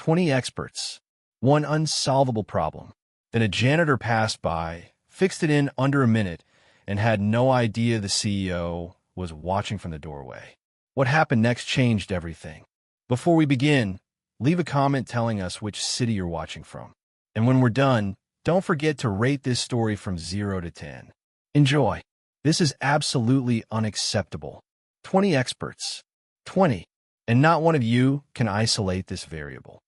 20 experts. One unsolvable problem. Then a janitor passed by, fixed it in under a minute, and had no idea the CEO was watching from the doorway. What happened next changed everything. Before we begin, leave a comment telling us which city you're watching from. And when we're done, don't forget to rate this story from 0 to 10. Enjoy. This is absolutely unacceptable. 20 experts. 20. And not one of you can isolate this variable.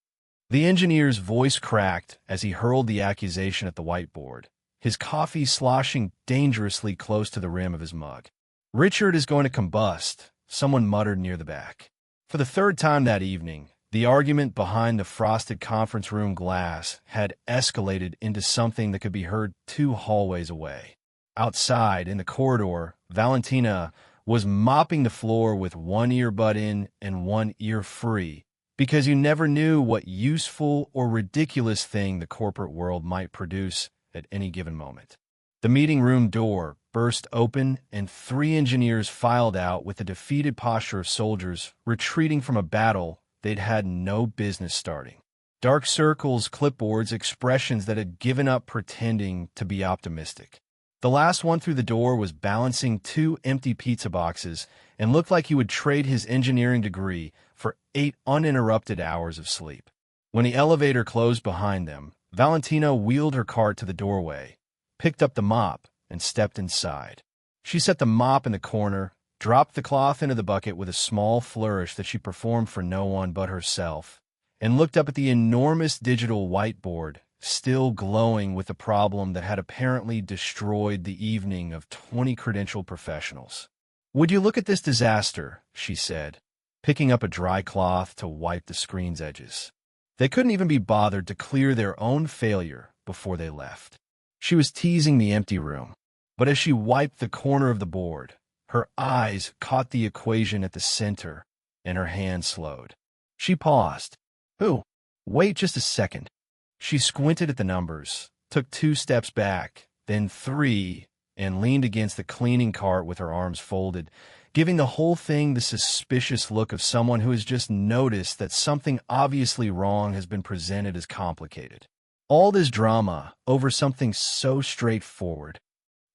The engineer's voice cracked as he hurled the accusation at the whiteboard, his coffee sloshing dangerously close to the rim of his mug. Richard is going to combust, someone muttered near the back. For the third time that evening, the argument behind the frosted conference room glass had escalated into something that could be heard 2 hallways away. Outside, in the corridor, Valentina was mopping the floor with one earbud in and one ear free, because you never knew what useful or ridiculous thing the corporate world might produce at any given moment. The meeting room door burst open, and 3 engineers filed out with the defeated posture of soldiers retreating from a battle they'd had no business starting. Dark circles, clipboards, expressions that had given up pretending to be optimistic. The last one through the door was balancing 2 empty pizza boxes and looked like he would trade his engineering degree for 8 uninterrupted hours of sleep. When the elevator closed behind them, Valentina wheeled her cart to the doorway, picked up the mop, and stepped inside. She set the mop in the corner, dropped the cloth into the bucket with a small flourish that she performed for no one but herself, and looked up at the enormous digital whiteboard, still glowing with the problem that had apparently destroyed the evening of 20 credentialed professionals. "Would you look at this disaster?" she said, picking up a dry cloth to wipe the screen's edges. They couldn't even be bothered to clear their own failure before they left. She was teasing the empty room, but as she wiped the corner of the board, her eyes caught the equation at the center, and her hand slowed. She paused. Wait just a second." She squinted at the numbers, took 2 steps back, then 3, and leaned against the cleaning cart with her arms folded, giving the whole thing the suspicious look of someone who has just noticed that something obviously wrong has been presented as complicated. All this drama over something so straightforward.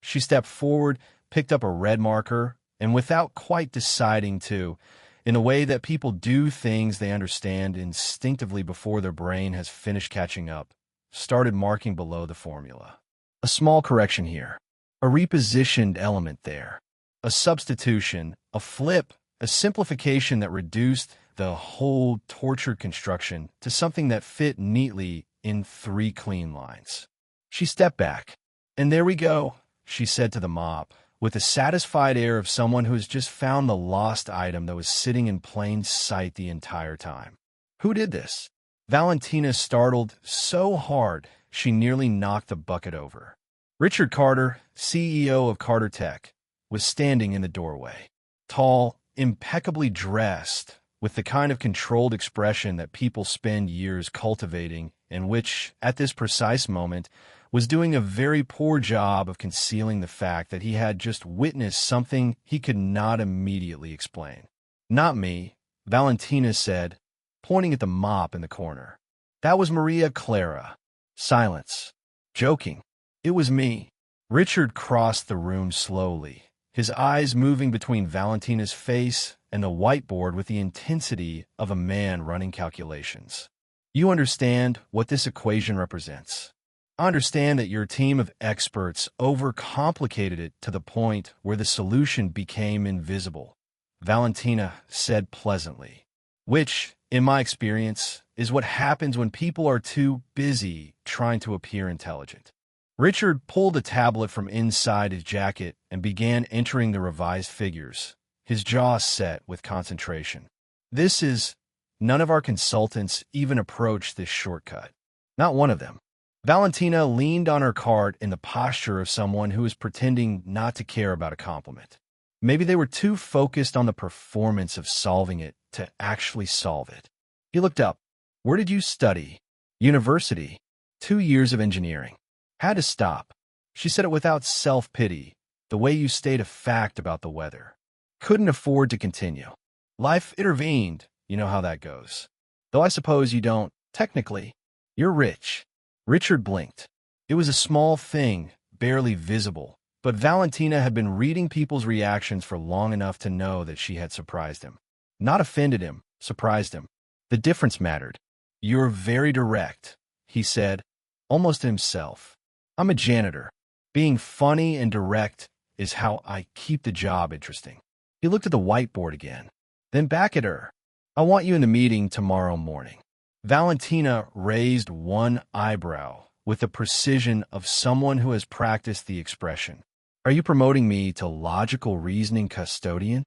She stepped forward, picked up a red marker, and without quite deciding to, in a way that people do things they understand instinctively before their brain has finished catching up, started marking below the formula. A small correction here. A repositioned element there. A substitution, a flip, a simplification that reduced the whole tortured construction to something that fit neatly in 3 clean lines. She stepped back. "And there we go," she said to the mop, with a satisfied air of someone who has just found the lost item that was sitting in plain sight the entire time. "Who did this?" Valentina startled so hard she nearly knocked the bucket over. Richard Carter, CEO of Carter Tech, was standing in the doorway. Tall, impeccably dressed, with the kind of controlled expression that people spend years cultivating and which, at this precise moment, was doing a very poor job of concealing the fact that he had just witnessed something he could not immediately explain. "Not me," Valentina said, pointing at the mop in the corner. "That was Maria Clara." Silence. "Joking. It was me." Richard crossed the room slowly, his eyes moving between Valentina's face and the whiteboard with the intensity of a man running calculations. "You understand what this equation represents. I understand that your team of experts overcomplicated it to the point where the solution became invisible," Valentina said pleasantly. "Which, in my experience, is what happens when people are too busy trying to appear intelligent." Richard pulled a tablet from inside his jacket and began entering the revised figures, his jaw set with concentration. None of our consultants even approached this shortcut. Not one of them. Valentina leaned on her cart in the posture of someone who is pretending not to care about a compliment. Maybe they were too focused on the performance of solving it to actually solve it. He looked up. "Where did you study?" "University. 2 years of engineering." Had to stop. She said it without self-pity, the way you state a fact about the weather. Couldn't afford to continue. Life intervened, you know how that goes. Though I suppose you don't Technically, you're rich. Richard blinked. It was a small thing, barely visible, but Valentina had been reading people's reactions for long enough to know that she had surprised him. Not offended him, surprised him. The difference mattered. "You're very direct," he said, almost to himself. "I'm a janitor. Being funny and direct is how I keep the job interesting." He looked at the whiteboard again, then back at her. "I want you in the meeting tomorrow morning." Valentina raised one eyebrow with the precision of someone who has practiced the expression. "Are you promoting me to logical reasoning custodian?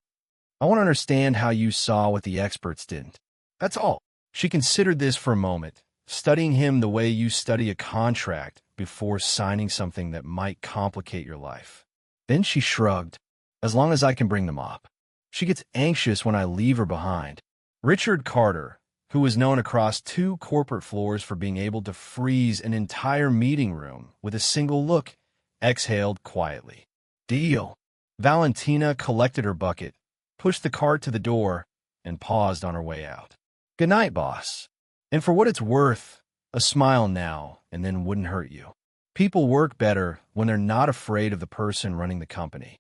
I want to understand how you saw what the experts didn't. That's all." She considered this for a moment, studying him the way you study a contract before signing something that might complicate your life. Then she shrugged. "As long as I can bring them up. She gets anxious when I leave her behind." Richard Carter, who was known across 2 corporate floors for being able to freeze an entire meeting room with a single look, exhaled quietly. "Deal." Valentina collected her bucket, pushed the cart to the door, and paused on her way out. "Good night, boss. And for what it's worth, a smile now and then wouldn't hurt you. People work better when they're not afraid of the person running the company."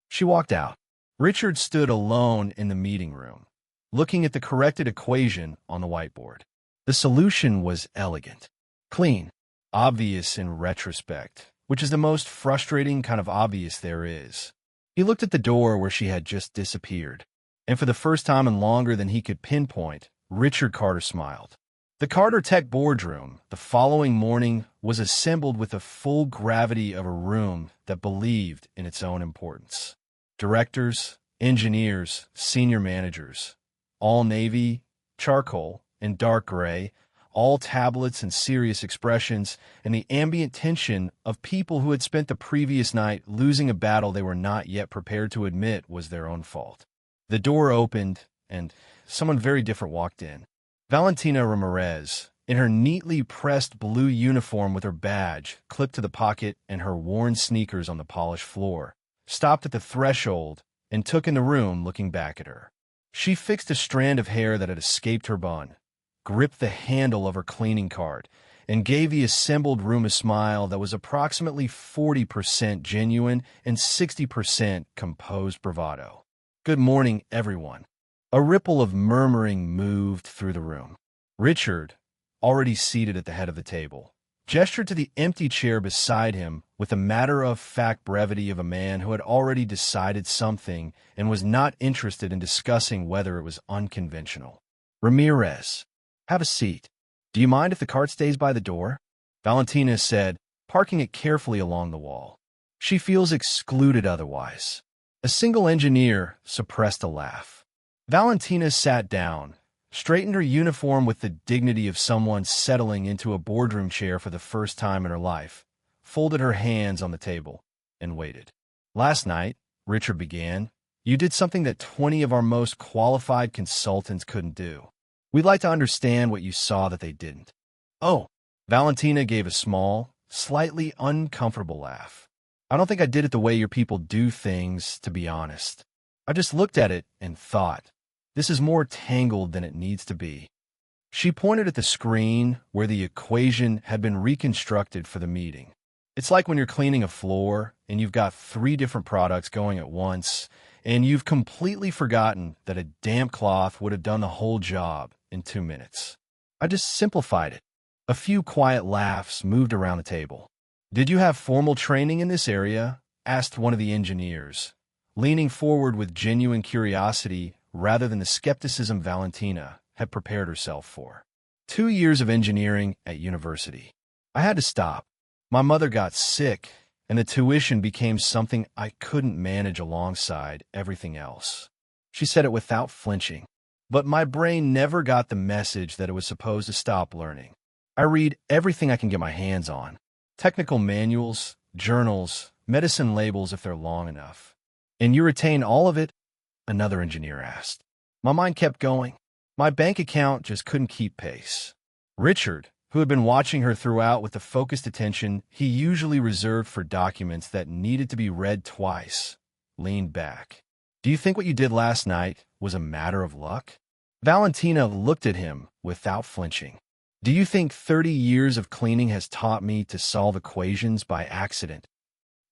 She walked out. Richard stood alone in the meeting room, looking at the corrected equation on the whiteboard. The solution was elegant, clean, obvious in retrospect, which is the most frustrating kind of obvious there is. He looked at the door where she had just disappeared, and for the first time in longer than he could pinpoint, Richard Carter smiled. The Carter Tech boardroom the following morning was assembled with the full gravity of a room that believed in its own importance. Directors, engineers, senior managers, all navy, charcoal, and dark gray, all tablets and serious expressions, and the ambient tension of people who had spent the previous night losing a battle they were not yet prepared to admit was their own fault. The door opened, and someone very different walked in. Valentina Ramirez, in her neatly pressed blue uniform with her badge clipped to the pocket and her worn sneakers on the polished floor, stopped at the threshold and took in the room, looking back at her. She fixed a strand of hair that had escaped her bun, gripped the handle of her cleaning cart, and gave the assembled room a smile that was approximately 40% genuine and 60% composed bravado. "Good morning, everyone." A ripple of murmuring moved through the room. Richard, already seated at the head of the table, gestured to the empty chair beside him with the matter-of-fact brevity of a man who had already decided something and was not interested in discussing whether it was unconventional. "Ramirez, have a seat. Do you mind if the cart stays by the door?" Valentina said, parking it carefully along the wall. "She feels excluded otherwise." A single engineer suppressed a laugh. Valentina sat down, straightened her uniform with the dignity of someone settling into a boardroom chair for the first time in her life, folded her hands on the table, and waited. "Last night," Richard began, "you did something that 20 of our most qualified consultants couldn't do. We'd like to understand what you saw that they didn't." "Oh," Valentina gave a small, slightly uncomfortable laugh. "I don't think I did it the way your people do things, to be honest. I just looked at it and thought, this is more tangled than it needs to be." She pointed at the screen where the equation had been reconstructed for the meeting. "It's like when you're cleaning a floor and you've got 3 different products going at once, and you've completely forgotten that a damp cloth would have done the whole job in 2 minutes. I just simplified it." A few quiet laughs moved around the table. "Did you have formal training in this area?" asked one of the engineers, leaning forward with genuine curiosity rather than the skepticism Valentina had prepared herself for. 2 years of engineering at university. I had to stop. My mother got sick, and the tuition became something I couldn't manage alongside everything else." She said it without flinching. "But my brain never got the message that it was supposed to stop learning. I read everything I can get my hands on. Technical manuals, journals, medicine labels if they're long enough." "And you retain all of it?" another engineer asked. "My mind kept going. My bank account just couldn't keep pace." Richard, who had been watching her throughout with the focused attention he usually reserved for documents that needed to be read twice, leaned back. "Do you think what you did last night was a matter of luck?" Valentina looked at him without flinching. Do you think 30 years of cleaning has taught me to solve equations by accident?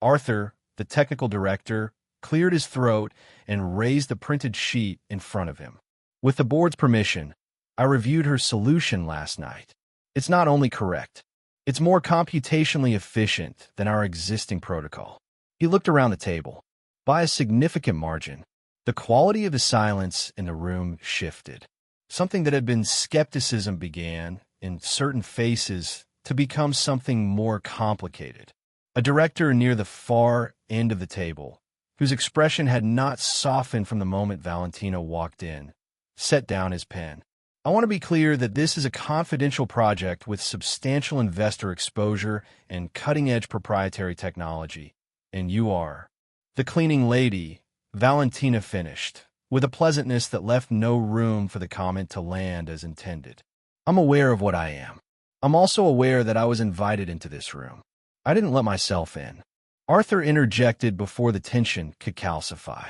Arthur, the technical director, cleared his throat and raised the printed sheet in front of him. With the board's permission, I reviewed her solution last night. It's not only correct, it's more computationally efficient than our existing protocol. He looked around the table. By a significant margin, the quality of the silence in the room shifted. Something that had been skepticism began, in certain faces, to become something more complicated. A director near the far end of the table, whose expression had not softened from the moment Valentina walked in, set down his pen. I want to be clear that this is a confidential project with substantial investor exposure and cutting-edge proprietary technology, and you are. The cleaning lady, Valentina, finished, with a pleasantness that left no room for the comment to land as intended. I'm aware of what I am. I'm also aware that I was invited into this room. I didn't let myself in. Arthur interjected before the tension could calcify.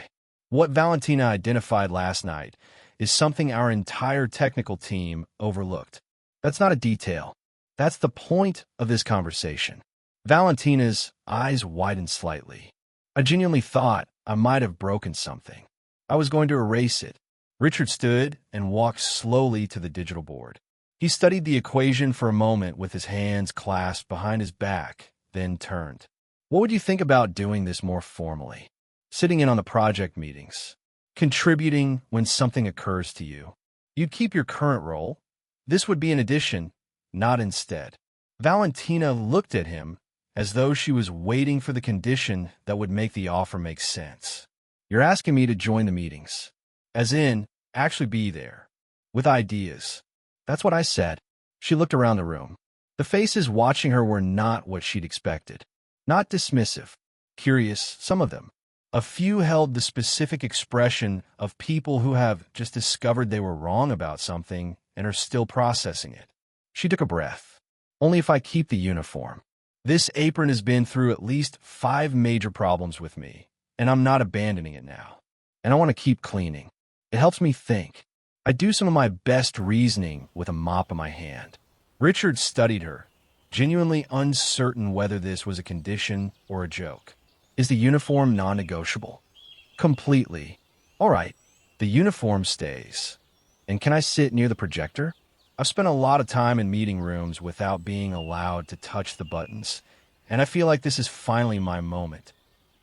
What Valentina identified last night is something our entire technical team overlooked. That's not a detail. That's the point of this conversation. Valentina's eyes widened slightly. I genuinely thought I might have broken something. I was going to erase it. Richard stood and walked slowly to the digital board. He studied the equation for a moment with his hands clasped behind his back, then turned. What would you think about doing this more formally? Sitting in on the project meetings. Contributing when something occurs to you. You'd keep your current role. This would be an addition, not instead. Valentina looked at him as though she was waiting for the condition that would make the offer make sense. You're asking me to join the meetings. As in, actually be there. With ideas. That's what I said. She looked around the room. The faces watching her were not what she'd expected. Not dismissive. Curious, some of them. A few held the specific expression of people who have just discovered they were wrong about something and are still processing it. She took a breath. Only if I keep the uniform. This apron has been through at least 5 major problems with me, and I'm not abandoning it now. And I want to keep cleaning. It helps me think. I do some of my best reasoning with a mop in my hand. Richard studied her, genuinely uncertain whether this was a condition or a joke. Is the uniform non-negotiable? Completely. All right, the uniform stays. And can I sit near the projector? I've spent a lot of time in meeting rooms without being allowed to touch the buttons, and I feel like this is finally my moment.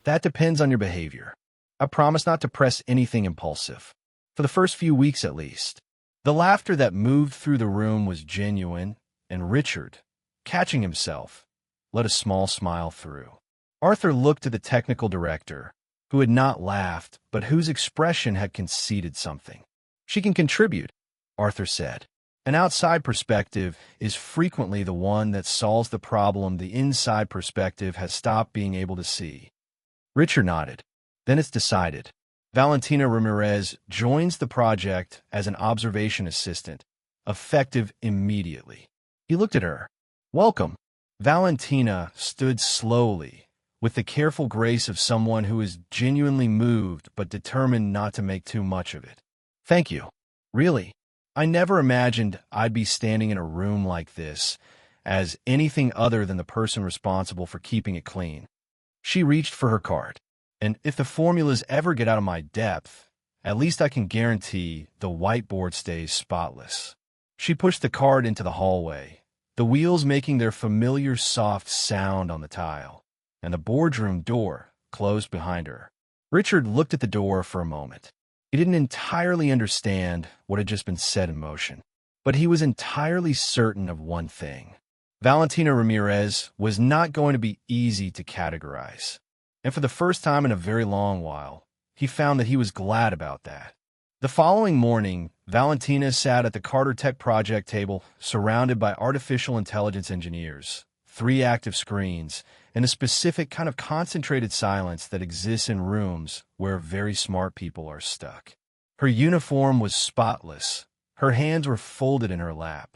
That depends on your behavior. I promise not to press anything impulsive. For the first few weeks at least. The laughter that moved through the room was genuine, and Richard, catching himself, let a small smile through. Arthur looked at the technical director, who had not laughed, but whose expression had conceded something. She can contribute, Arthur said. An outside perspective is frequently the one that solves the problem the inside perspective has stopped being able to see. Richard nodded. Then it's decided. Valentina Ramirez joins the project as an observation assistant, effective immediately. He looked at her. Welcome. Valentina stood slowly, with the careful grace of someone who is genuinely moved but determined not to make too much of it. Thank you. Really, I never imagined I'd be standing in a room like this as anything other than the person responsible for keeping it clean. She reached for her card. And if the formulas ever get out of my depth, at least I can guarantee the whiteboard stays spotless. She pushed the card into the hallway, the wheels making their familiar soft sound on the tile, and the boardroom door closed behind her. Richard looked at the door for a moment. He didn't entirely understand what had just been set in motion, but he was entirely certain of one thing. Valentina Ramirez was not going to be easy to categorize. And for the first time in a very long while, he found that he was glad about that. The following morning, Valentina sat at the Carter Tech project table, surrounded by artificial intelligence engineers, 3 active screens, and a specific kind of concentrated silence that exists in rooms where very smart people are stuck. Her uniform was spotless, her hands were folded in her lap,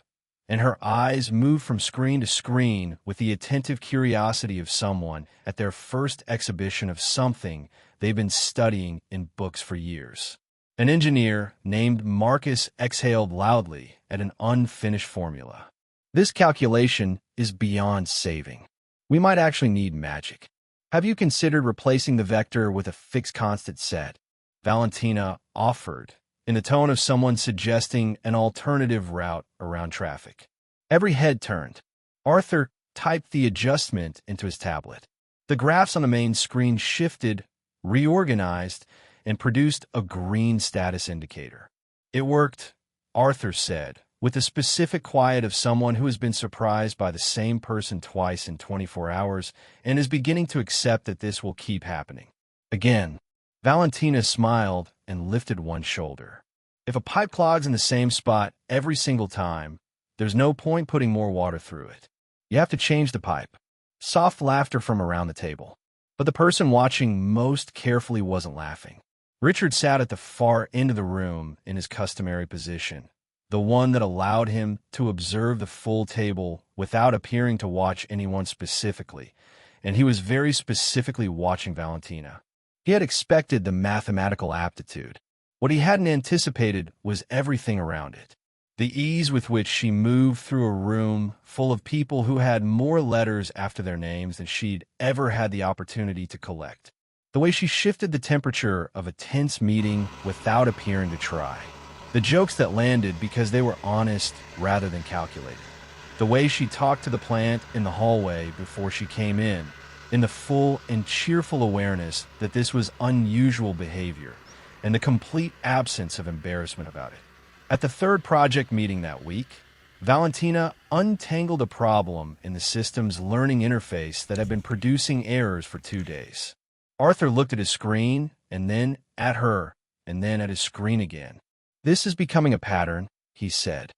and her eyes moved from screen to screen with the attentive curiosity of someone at their first exhibition of something they've been studying in books for years. An engineer named Marcus exhaled loudly at an unfinished formula. This calculation is beyond saving. We might actually need magic. Have you considered replacing the vector with a fixed constant set? Valentina offered, in the tone of someone suggesting an alternative route around traffic. Every head turned. Arthur typed the adjustment into his tablet. The graphs on the main screen shifted, reorganized, and produced a green status indicator. It worked, Arthur said, with the specific quiet of someone who has been surprised by the same person twice in 24 hours and is beginning to accept that this will keep happening. Again, Valentina smiled and lifted one shoulder. If a pipe clogs in the same spot every single time, there's no point putting more water through it. You have to change the pipe. Soft laughter from around the table. But the person watching most carefully wasn't laughing. Richard sat at the far end of the room in his customary position, the one that allowed him to observe the full table without appearing to watch anyone specifically, and he was very specifically watching Valentina. He had expected the mathematical aptitude. What he hadn't anticipated was everything around it. The ease with which she moved through a room full of people who had more letters after their names than she'd ever had the opportunity to collect. The way she shifted the temperature of a tense meeting without appearing to try. The jokes that landed because they were honest rather than calculated. The way she talked to the plant in the hallway before she came in the full and cheerful awareness that this was unusual behavior, and the complete absence of embarrassment about it. At the third project meeting that week, Valentina untangled a problem in the system's learning interface that had been producing errors for 2 days. Arthur looked at his screen, and then at her, and then at his screen again. "This is becoming a pattern," he said.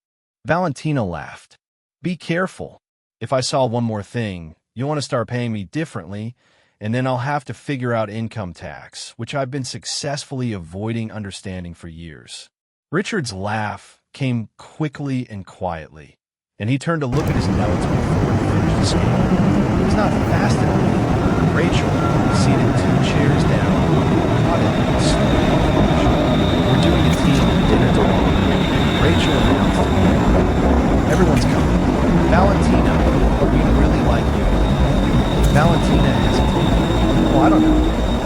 Valentina laughed. "Be careful. If I saw one more thing, you'll want to start paying me differently, and then I'll have to figure out income tax, which I've been successfully avoiding understanding for years." Richard's laugh came quickly and quietly, and he turned to look at his notes before he finished the scheme. It was not fast enough. Rachel, seated 2 chairs down, nodded slowly. "We're doing a team dinner tomorrow," Rachel announced. "Everyone's coming. Valentina, we'd really like you." Valentina hesitated. "Well, I don't know.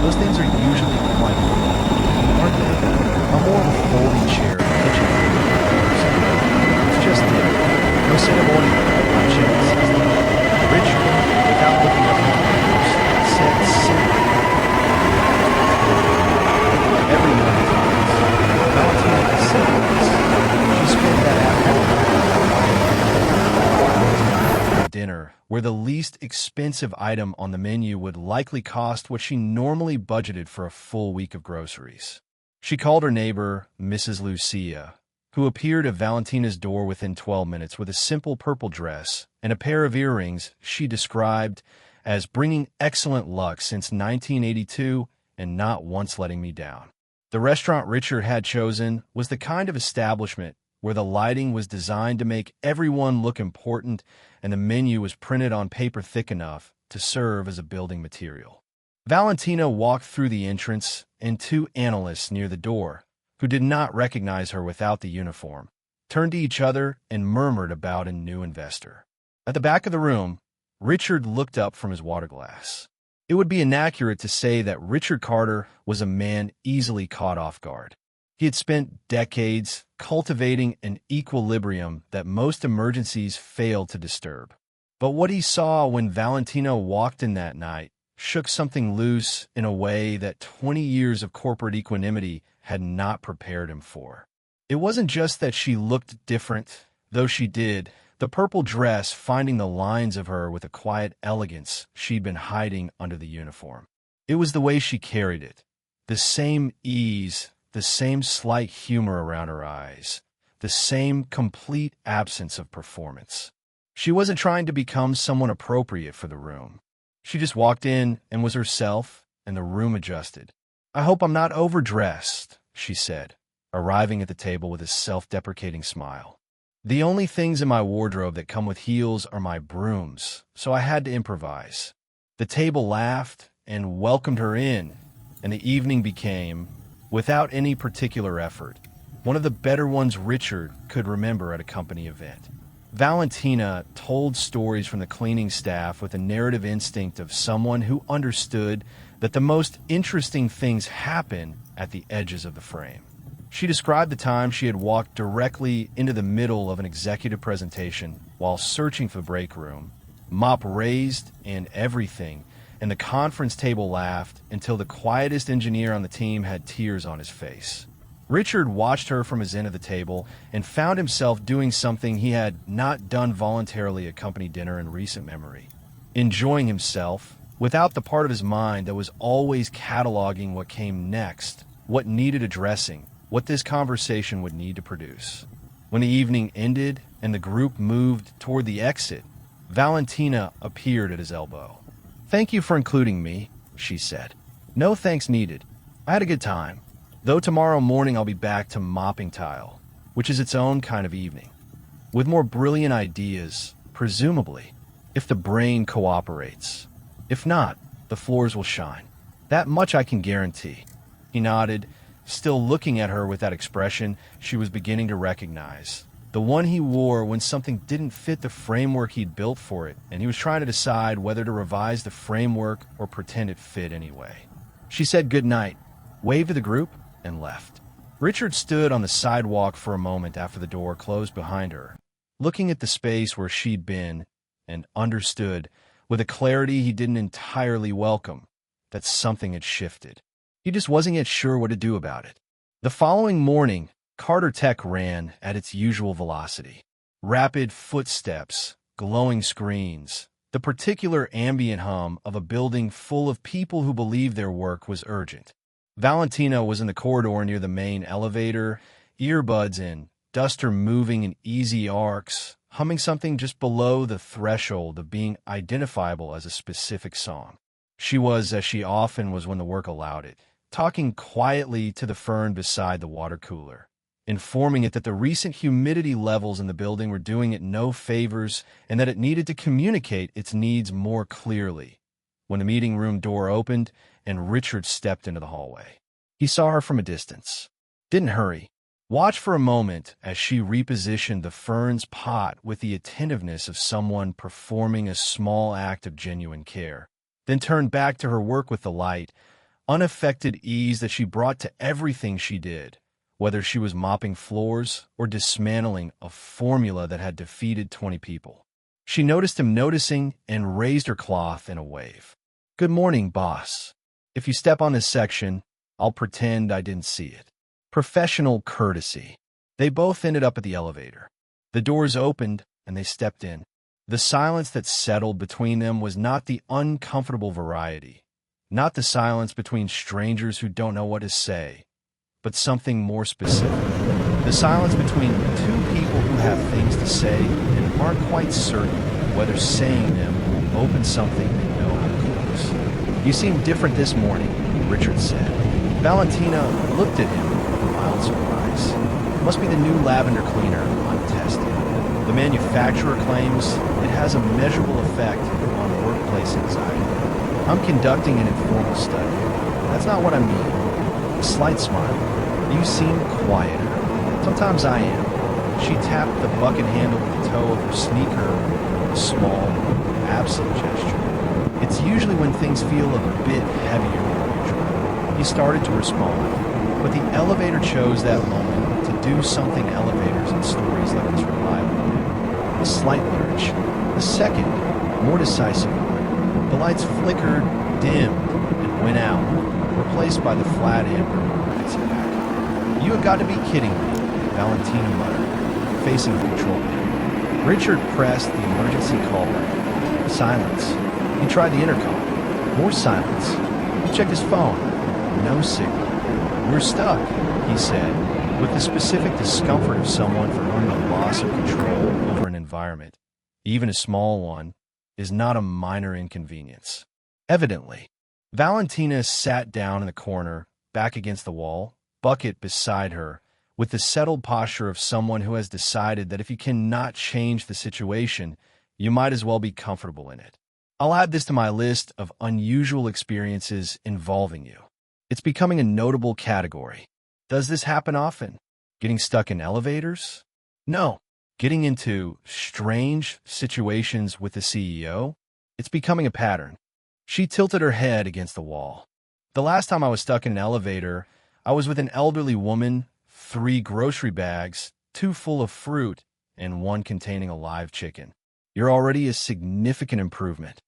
Those things are usually quite cool, aren't they? I'm more of a folding chair in the kitchen. It's just dinner. No ceremony. I'm jealous." Richard, without looking up at the papers, said simply, "Every morning, Valentina has said this. She spent that afternoon dinner, where the least expensive item on the menu would likely cost what she normally budgeted for a full week of groceries." She called her neighbor, Mrs. Lucia, who appeared at Valentina's door within 12 minutes with a simple purple dress and a pair of earrings she described as bringing excellent luck since 1982 and not once letting me down. The restaurant Richard had chosen was the kind of establishment where the lighting was designed to make everyone look important and the menu was printed on paper thick enough to serve as a building material. Valentina walked through the entrance, and 2 analysts near the door, who did not recognize her without the uniform, turned to each other and murmured about a new investor. At the back of the room, Richard looked up from his water glass. It would be inaccurate to say that Richard Carter was a man easily caught off guard. He had spent decades cultivating an equilibrium that most emergencies failed to disturb. But what he saw when Valentina walked in that night shook something loose in a way that 20 years of corporate equanimity had not prepared him for. It wasn't just that she looked different, though she did, the purple dress finding the lines of her with a quiet elegance she'd been hiding under the uniform. It was the way she carried it, the same ease, the same slight humor around her eyes, the same complete absence of performance. She wasn't trying to become someone appropriate for the room. She just walked in and was herself, and the room adjusted. "I hope I'm not overdressed," she said, arriving at the table with a self-deprecating smile. "The only things in my wardrobe that come with heels are my brooms, so I had to improvise." The table laughed and welcomed her in, and the evening became, without any particular effort, one of the better ones Richard could remember at a company event. Valentina told stories from the cleaning staff with a narrative instinct of someone who understood that the most interesting things happen at the edges of the frame. She described the time she had walked directly into the middle of an executive presentation while searching for the break room, mop raised and everything, and the conference table laughed until the quietest engineer on the team had tears on his face. Richard watched her from his end of the table and found himself doing something he had not done voluntarily at company dinner in recent memory. Enjoying himself, without the part of his mind that was always cataloging what came next, what needed addressing, what this conversation would need to produce. When the evening ended and the group moved toward the exit, Valentina appeared at his elbow. "Thank you for including me," she said. "No thanks needed. I had a good time. Though tomorrow morning I'll be back to mopping tile, which is its own kind of evening. With more brilliant ideas, presumably, if the brain cooperates. If not, the floors will shine. That much I can guarantee." He nodded, still looking at her with that expression she was beginning to recognize. The one he wore when something didn't fit the framework he'd built for it, and he was trying to decide whether to revise the framework or pretend it fit anyway. She said good night, waved to the group, and left. Richard stood on the sidewalk for a moment after the door closed behind her, looking at the space where she'd been, and understood, with a clarity he didn't entirely welcome, that something had shifted. He just wasn't yet sure what to do about it. The following morning, Carter Tech ran at its usual velocity. Rapid footsteps, glowing screens, the particular ambient hum of a building full of people who believed their work was urgent. Valentina was in the corridor near the main elevator, earbuds in, duster moving in easy arcs, humming something just below the threshold of being identifiable as a specific song. She was, as she often was when the work allowed it, talking quietly to the fern beside the water cooler, informing it that the recent humidity levels in the building were doing it no favors and that it needed to communicate its needs more clearly. When the meeting room door opened and Richard stepped into the hallway, he saw her from a distance. Didn't hurry. Watched for a moment as she repositioned the fern's pot with the attentiveness of someone performing a small act of genuine care, then turned back to her work with the light, unaffected ease that she brought to everything she did, whether she was mopping floors or dismantling a formula that had defeated 20 people. She noticed him noticing and raised her cloth in a wave. "Good morning, boss. If you step on this section, I'll pretend I didn't see it." Professional courtesy. They both ended up at the elevator. The doors opened and they stepped in. The silence that settled between them was not the uncomfortable variety, not the silence between strangers who don't know what to say, but something more specific. The silence between two people who have things to say and aren't quite certain whether saying them will open something they know how to close. "You seem different this morning," Richard said. Valentina looked at him with mild surprise. "Must be the new lavender cleaner I'm testing. The manufacturer claims it has a measurable effect on workplace anxiety. I'm conducting an informal study. That's not what I mean." A slight smile. "You seem quieter." "Sometimes I am." She tapped the bucket handle with the toe of her sneaker, a small, absent gesture. "It's usually when things feel a bit heavier than usual." He started to respond, but the elevator chose that moment to do something elevators and stories like this rely on. A slight lurch, a second, more decisive one. The lights flickered, dimmed, and went out, replaced by the flat amber emergency back. "You have got to be kidding me," Valentina muttered, facing the control panel. Richard pressed the emergency call button. Silence. He tried the intercom. More silence. He checked his phone. No signal. "We're stuck," he said, with the specific discomfort of someone for whom the loss of control over an environment, even a small one, is not a minor inconvenience. Evidently, Valentina sat down in the corner, back against the wall, bucket beside her, with the settled posture of someone who has decided that if you cannot change the situation, you might as well be comfortable in it. "I'll add this to my list of unusual experiences involving you. It's becoming a notable category. Does this happen often? Getting stuck in elevators?" "No. getting into strange situations with the CEO. It's becoming a pattern. She tilted her head against the wall. The last time I was stuck in an elevator, I was with an elderly woman, 3 grocery bags, 2 full of fruit, and 1 containing a live chicken. You're already a significant improvement.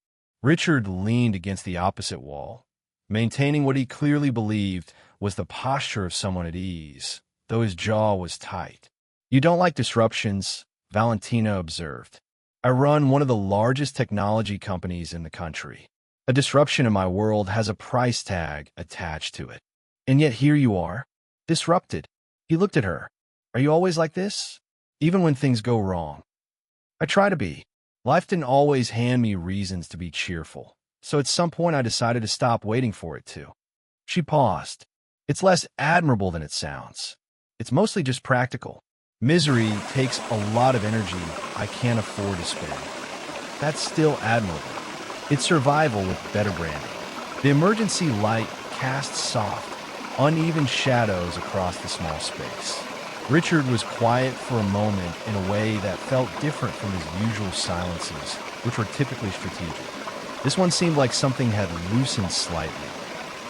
Richard leaned against the opposite wall, maintaining what he clearly believed was the posture of someone at ease, though his jaw was tight. You don't like disruptions, Valentina observed. I run one of the largest technology companies in the country. A disruption in my world has a price tag attached to it. And yet here you are, disrupted. He looked at her. Are you always like this? Even when things go wrong? I try to be. Life didn't always hand me reasons to be cheerful, so at some point I decided to stop waiting for it to. She paused. It's less admirable than it sounds. It's mostly just practical. Misery takes a lot of energy I can't afford to spend. That's still admirable. It's survival with better branding. The emergency light cast soft, uneven shadows across the small space. Richard was quiet for a moment in a way that felt different from his usual silences, which were typically strategic. This one seemed like something had loosened slightly.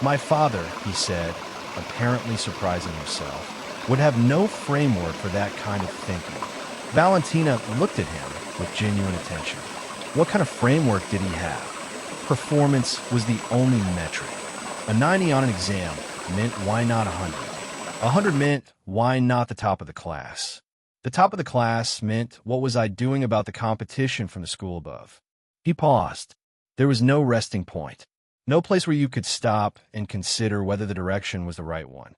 My father, he said, apparently surprising himself, would have no framework for that kind of thinking. Valentina looked at him with genuine attention. What kind of framework did he have? Performance was the only metric. A 90 on an exam meant why not 100? 100 meant why not the top of the class? The top of the class meant what was I doing about the competition from the school above? He paused. There was no resting point. No place where you could stop and consider whether the direction was the right one.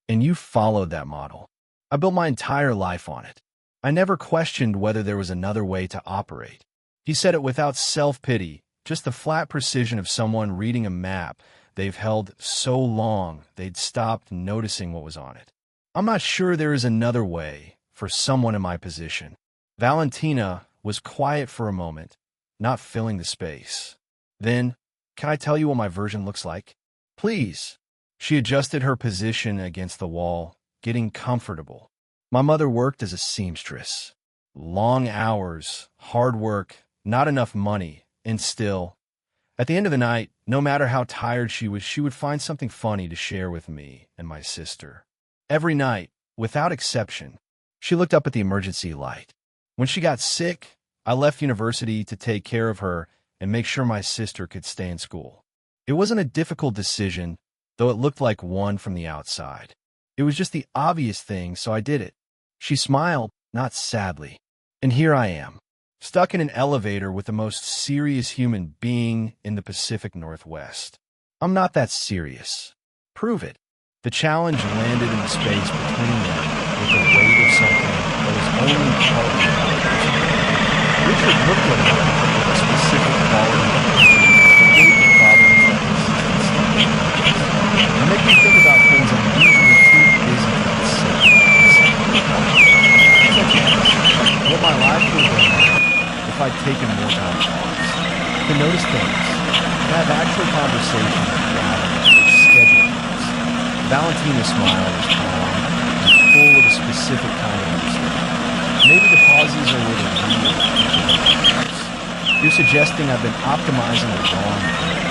And you followed that model. I built my entire life on it. I never questioned whether there was another way to operate. He said it without self-pity, just the flat precision of someone reading a map they've held so long they'd stopped noticing what was on it. I'm not sure there is another way for someone in my position. Valentina was quiet for a moment, not filling the space. Then, can I tell you what my version looks like? Please. She adjusted her position against the wall, getting comfortable. My mother worked as a seamstress. Long hours, hard work, not enough money, and still, at the end of the night, no matter how tired she would find something funny to share with me and my sister. Every night, without exception, she looked up at the emergency light. When she got sick, I left university to take care of her and make sure my sister could stay in school. It wasn't a difficult decision, though it looked like one from the outside. It was just the obvious thing, so I did it. She smiled, not sadly. And here I am, stuck in an elevator with the most serious human being in the Pacific Northwest. I'm not that serious. Prove it. The challenge landed in the space between them with the weight of something that was only partly possible. Richard looked at her with a specific quality that gave the problem that existed. You make me think about things I'm usually too busy to consider. Such as what my life would have been like if I'd taken more time to notice things, to have actual conversations rather than scheduled ones. Valentina's smile was calm and full of a specific kind of understanding. Maybe the pauses are where the real teaching is. You're suggesting I've been optimizing the wrong thing.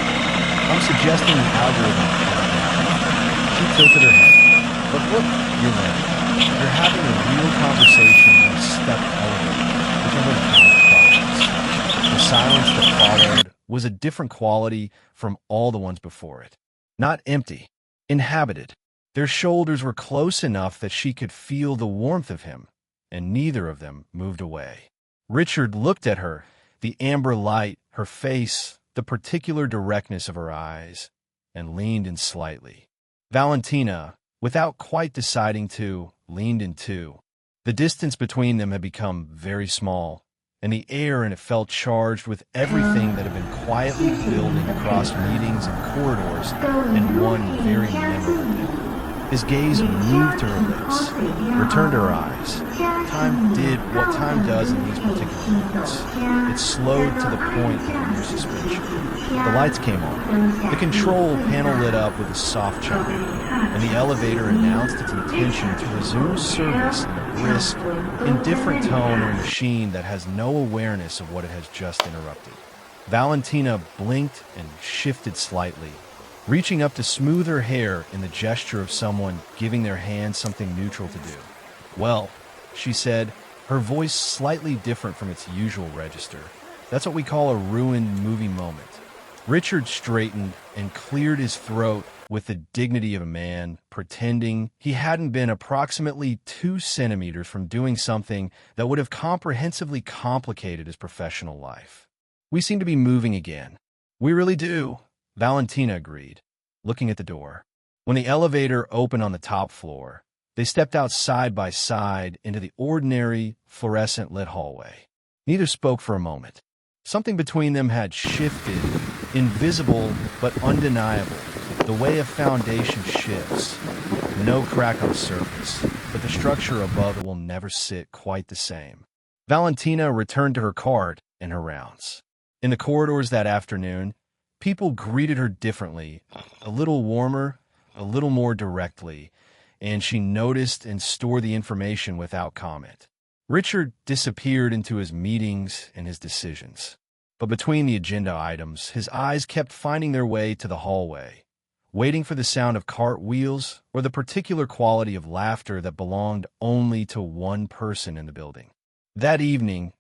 I'm suggesting the algorithm. She tilted her head. But look, you're learning. You're having a real conversation in a step elevator, whichever the kind of progress. The silence that followed was a different quality from all the ones before it. Not empty, inhabited. Their shoulders were close enough that she could feel the warmth of him, and neither of them moved away. Richard looked at her, the amber light, her face, the particular directness of her eyes, and leaned in slightly. Valentina, without quite deciding to, leaned in too. The distance between them had become very small, and the air in it felt charged with everything that had been quietly building across meetings and corridors in one very memorable day. His gaze moved to her lips, returned to her eyes, time did what time does in these particular moments. It slowed to the point of your suspension. The lights came on. The control panel lit up with a soft chime, and the elevator announced its intention to resume service in a brisk, indifferent tone of a machine that has no awareness of what it has just interrupted. Valentina blinked and shifted slightly, reaching up to smooth her hair in the gesture of someone giving their hand something neutral to do. "Well," she said, her voice slightly different from its usual register. "That's what we call a ruined movie moment." Richard straightened and cleared his throat with the dignity of a man, pretending he hadn't been approximately 2 centimeters from doing something that would have comprehensively complicated his professional life. "We seem to be moving again." "We really do," Valentina agreed, looking at the door. When the elevator opened on the top floor, they stepped out side by side into the ordinary, fluorescent-lit hallway. Neither spoke for a moment. Something between them had shifted, invisible but undeniable, the way a foundation shifts. No crack on the surface, but the structure above it will never sit quite the same. Valentina returned to her cart and her rounds. In the corridors that afternoon, people greeted her differently, a little warmer, a little more directly, and she noticed and stored the information without comment. Richard disappeared into his meetings and his decisions. But between the agenda items, his eyes kept finding their way to the hallway, waiting for the sound of cartwheels or the particular quality of laughter that belonged only to one person in the building. That evening,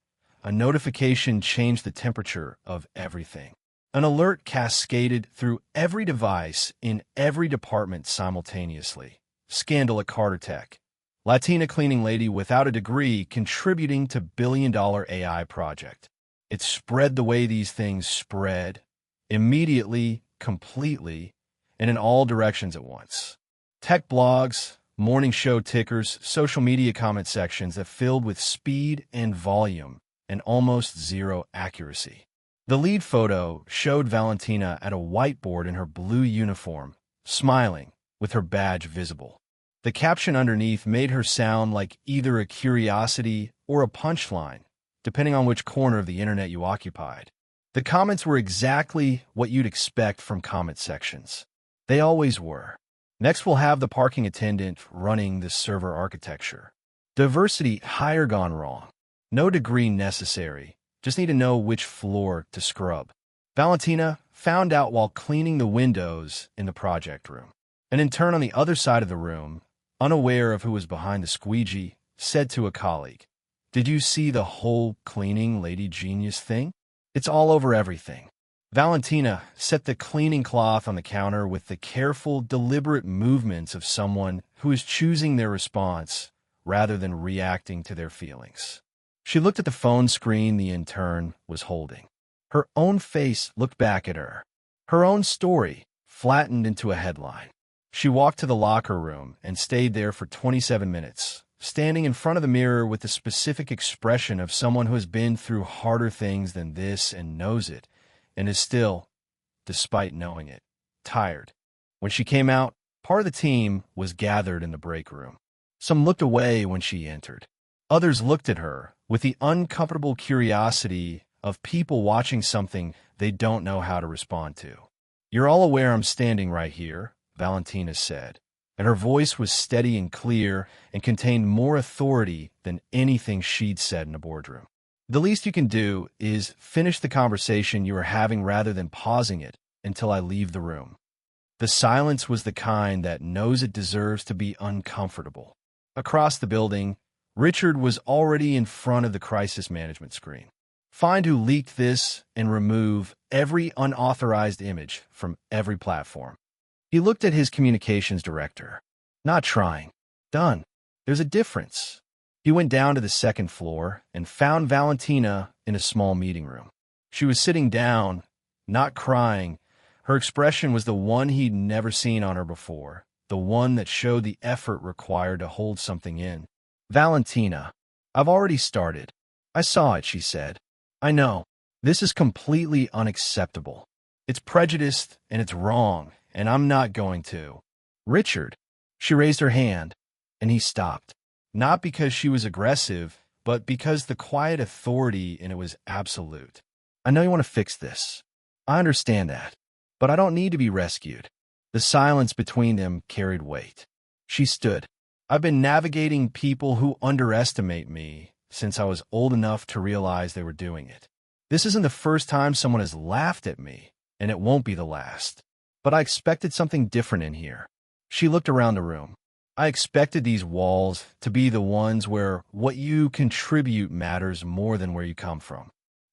a notification changed the temperature of everything. An alert cascaded through every device in every department simultaneously. Scandal at Carter Tech. Latina cleaning lady without a degree contributing to billion-dollar AI project. It spread the way these things spread, immediately, completely, and in all directions at once. Tech blogs, morning show tickers, social media comment sections that filled with speed and volume and almost zero accuracy. The lead photo showed Valentina at a whiteboard in her blue uniform, smiling, with her badge visible. The caption underneath made her sound like either a curiosity or a punchline, depending on which corner of the internet you occupied. The comments were exactly what you'd expect from comment sections. They always were. Next, we'll have the parking attendant running the server architecture. Diversity hire gone wrong. No degree necessary. Just need to know which floor to scrub. Valentina found out while cleaning the windows in the project room. An intern on the other side of the room, unaware of who was behind the squeegee, said to a colleague, "Did you see the whole cleaning lady genius thing? It's all over everything." Valentina set the cleaning cloth on the counter with the careful, deliberate movements of someone who is choosing their response rather than reacting to their feelings. She looked at the phone screen the intern was holding. Her own face looked back at her. Her own story flattened into a headline. She walked to the locker room and stayed there for 27 minutes, standing in front of the mirror with the specific expression of someone who has been through harder things than this and knows it, and is still, despite knowing it, tired. When she came out, part of the team was gathered in the break room. Some looked away when she entered. Others looked at her with the uncomfortable curiosity of people watching something they don't know how to respond to. "You're all aware I'm standing right here," Valentina said, and her voice was steady and clear and contained more authority than anything she'd said in a boardroom. "The least you can do is finish the conversation you are having rather than pausing it until I leave the room." The silence was the kind that knows it deserves to be uncomfortable. Across the building, Richard was already in front of the crisis management screen. Find who leaked this and remove every unauthorized image from every platform. He looked at his communications director. "Not trying. Done. There's a difference." He went down to the second floor and found Valentina in a small meeting room. She was sitting down, not crying. Her expression was the one he'd never seen on her before, the one that showed the effort required to hold something in. "Valentina, I've already started. I saw it," she said. "I know. This is completely unacceptable. It's prejudiced and it's wrong, and I'm not going to." "Richard." She raised her hand, and he stopped. not because she was aggressive, but because the quiet authority in it was absolute. I know you want to fix this. I understand that. But I don't need to be rescued. The silence between them carried weight. She stood. I've been navigating people who underestimate me since I was old enough to realize they were doing it. This isn't the first time someone has laughed at me, and it won't be the last. But I expected something different in here. She looked around the room. I expected these walls to be the ones where what you contribute matters more than where you come from.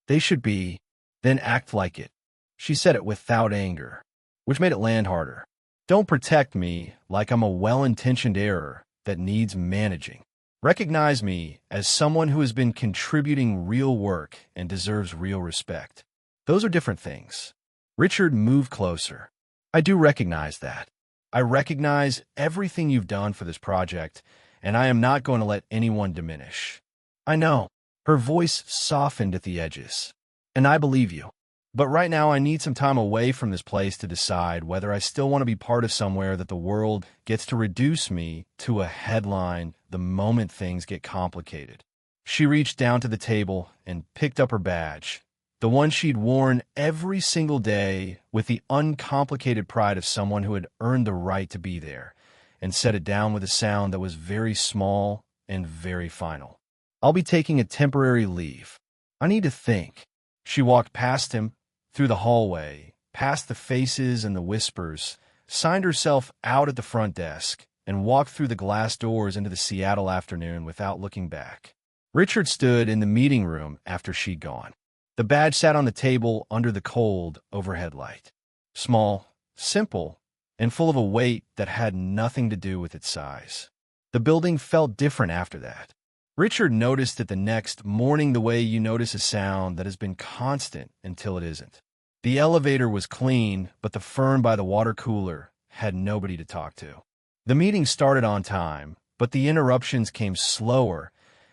They should be, then act like it. She said it without anger, which made it land harder. Don't protect me like I'm a well-intentioned error that needs managing. Recognize me as someone who has been contributing real work and deserves real respect. Those are different things. Richard moved closer. I do recognize that. I recognize everything you've done for this project, and I am not going to let anyone diminish. I know. Her voice softened at the edges. And I believe you. But right now I need some time away from this place to decide whether I still want to be part of somewhere that the world gets to reduce me to a headline the moment things get complicated. She reached down to the table and picked up her badge, the one she'd worn every single day with the uncomplicated pride of someone who had earned the right to be there, and set it down with a sound that was very small and very final. I'll be taking a temporary leave. I need to think. She walked past him, through the hallway, past the faces and the whispers, signed herself out at the front desk, and walked through the glass doors into the Seattle afternoon without looking back. Richard stood in the meeting room after she'd gone. The badge sat on the table under the cold overhead light. Small, simple, and full of a weight that had nothing to do with its size. The building felt different after that. Richard noticed it the next morning the way you notice a sound that has been constant until it isn't. The elevator was clean, but the fern by the water cooler had nobody to talk to. The meeting started on time, but the interruptions came slower,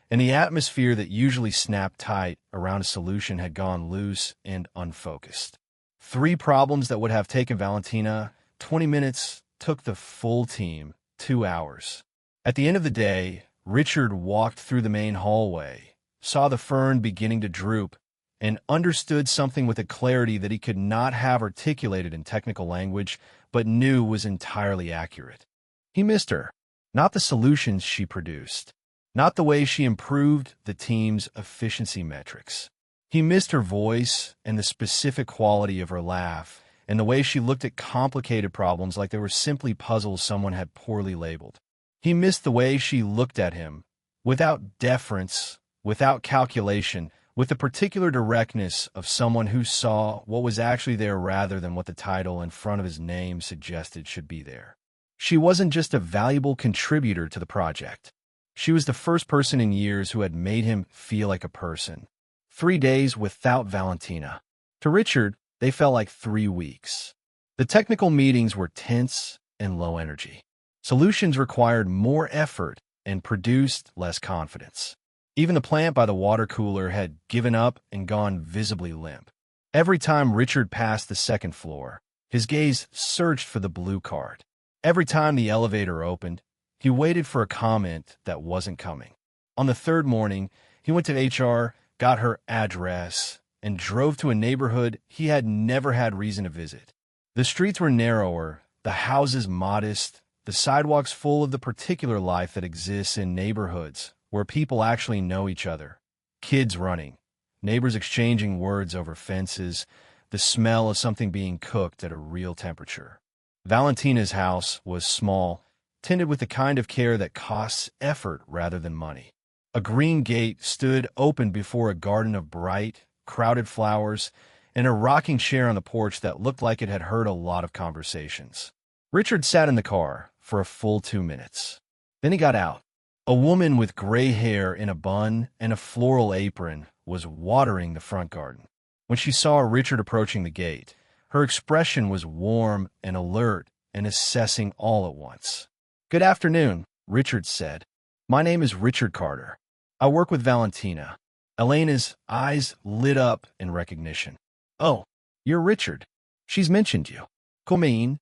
and the atmosphere that usually snapped tight around a solution had gone loose and unfocused. 3 problems that would have taken Valentina 20 minutes took the full team 2 hours. At the end of the day, Richard walked through the main hallway, saw the fern beginning to droop, and understood something with a clarity that he could not have articulated in technical language, but knew was entirely accurate. He missed her, not the solutions she produced, not the way she improved the team's efficiency metrics. He missed her voice and the specific quality of her laugh, and the way she looked at complicated problems like they were simply puzzles someone had poorly labeled. He missed the way she looked at him, without deference, without calculation, with the particular directness of someone who saw what was actually there rather than what the title in front of his name suggested should be there. She wasn't just a valuable contributor to the project. She was the first person in years who had made him feel like a person. 3 days without Valentina. To Richard, they felt like 3 weeks. The technical meetings were tense and low energy. Solutions required more effort and produced less confidence. Even the plant by the water cooler had given up and gone visibly limp. Every time Richard passed the second floor, his gaze searched for the blue card. Every time the elevator opened, he waited for a comment that wasn't coming. On the 3rd morning, he went to HR, got her address, and drove to a neighborhood he had never had reason to visit. The streets were narrower, the houses modest, the sidewalks full of the particular life that exists in neighborhoods where people actually know each other. Kids running, neighbors exchanging words over fences, the smell of something being cooked at a real temperature. Valentina's house was small, tended with the kind of care that costs effort rather than money. A green gate stood open before a garden of bright, crowded flowers, and a rocking chair on the porch that looked like it had heard a lot of conversations. Richard sat in the car for a full 2 minutes. Then he got out. A woman with gray hair in a bun and a floral apron was watering the front garden. When she saw Richard approaching the gate, her expression was warm and alert and assessing all at once. "Good afternoon," Richard said. "My name is Richard Carter. I work with Valentina." Elena's eyes lit up in recognition. "Oh, you're Richard. She's mentioned you. Come in.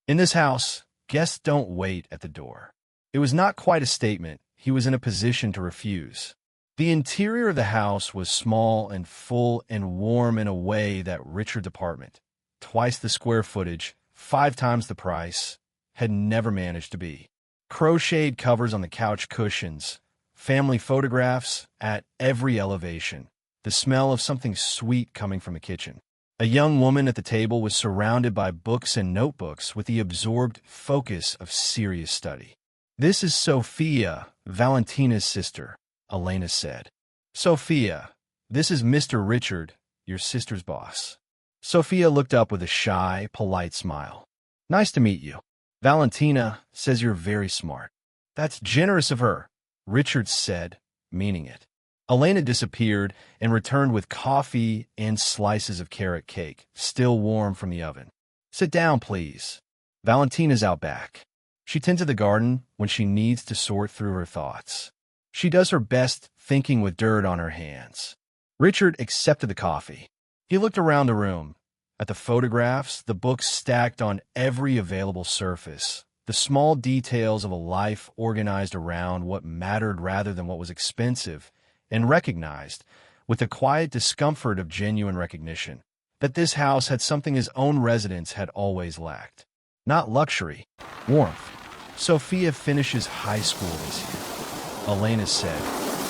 In this house, guests don't wait at the door. It was not quite a statement he was in a position to refuse. The interior of the house was small and full and warm in a way that Richard's apartment, twice the square footage, 5 times the price, had never managed to be. Crocheted covers on the couch cushions, family photographs at every elevation, the smell of something sweet coming from the kitchen. A young woman at the table was surrounded by books and notebooks with the absorbed focus of serious study. "This is Sophia, Valentina's sister," Elena said. "Sophia, this is Mr. Richard, your sister's boss." Sophia looked up with a shy, polite smile. "Nice to meet you. Valentina says you're very smart." "That's generous of her," Richard said, meaning it. Elena disappeared and returned with coffee and slices of carrot cake, still warm from the oven. "Sit down, please. Valentina's out back. She tends to the garden when she needs to sort through her thoughts. She does her best thinking with dirt on her hands." Richard accepted the coffee. He looked around the room, at the photographs, the books stacked on every available surface, the small details of a life organized around what mattered rather than what was expensive, and recognized, with the quiet discomfort of genuine recognition, that this house had something his own residents had always lacked. Not luxury, warmth. "Sophia finishes high school this year," Elena said,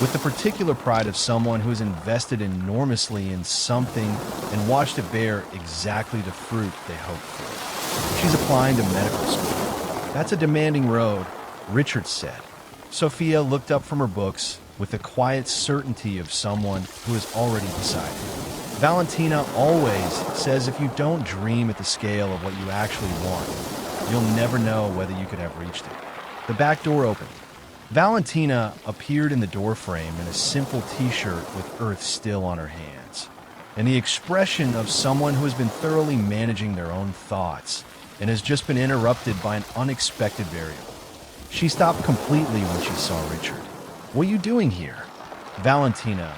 with the particular pride of someone who has invested enormously in something and watched it bear exactly the fruit they hoped for. "She's applying to medical school." "That's a demanding road," Richard said. Sophia looked up from her books with the quiet certainty of someone who has already decided. "Valentina always says if you don't dream at the scale of what you actually want, you'll never know whether you could have reached it." The back door opened. Valentina appeared in the doorframe in a simple t-shirt with earth still on her hands, and the expression of someone who has been thoroughly managing their own thoughts and has just been interrupted by an unexpected variable. She stopped completely when she saw Richard. "What are you doing here?" "Valentina,"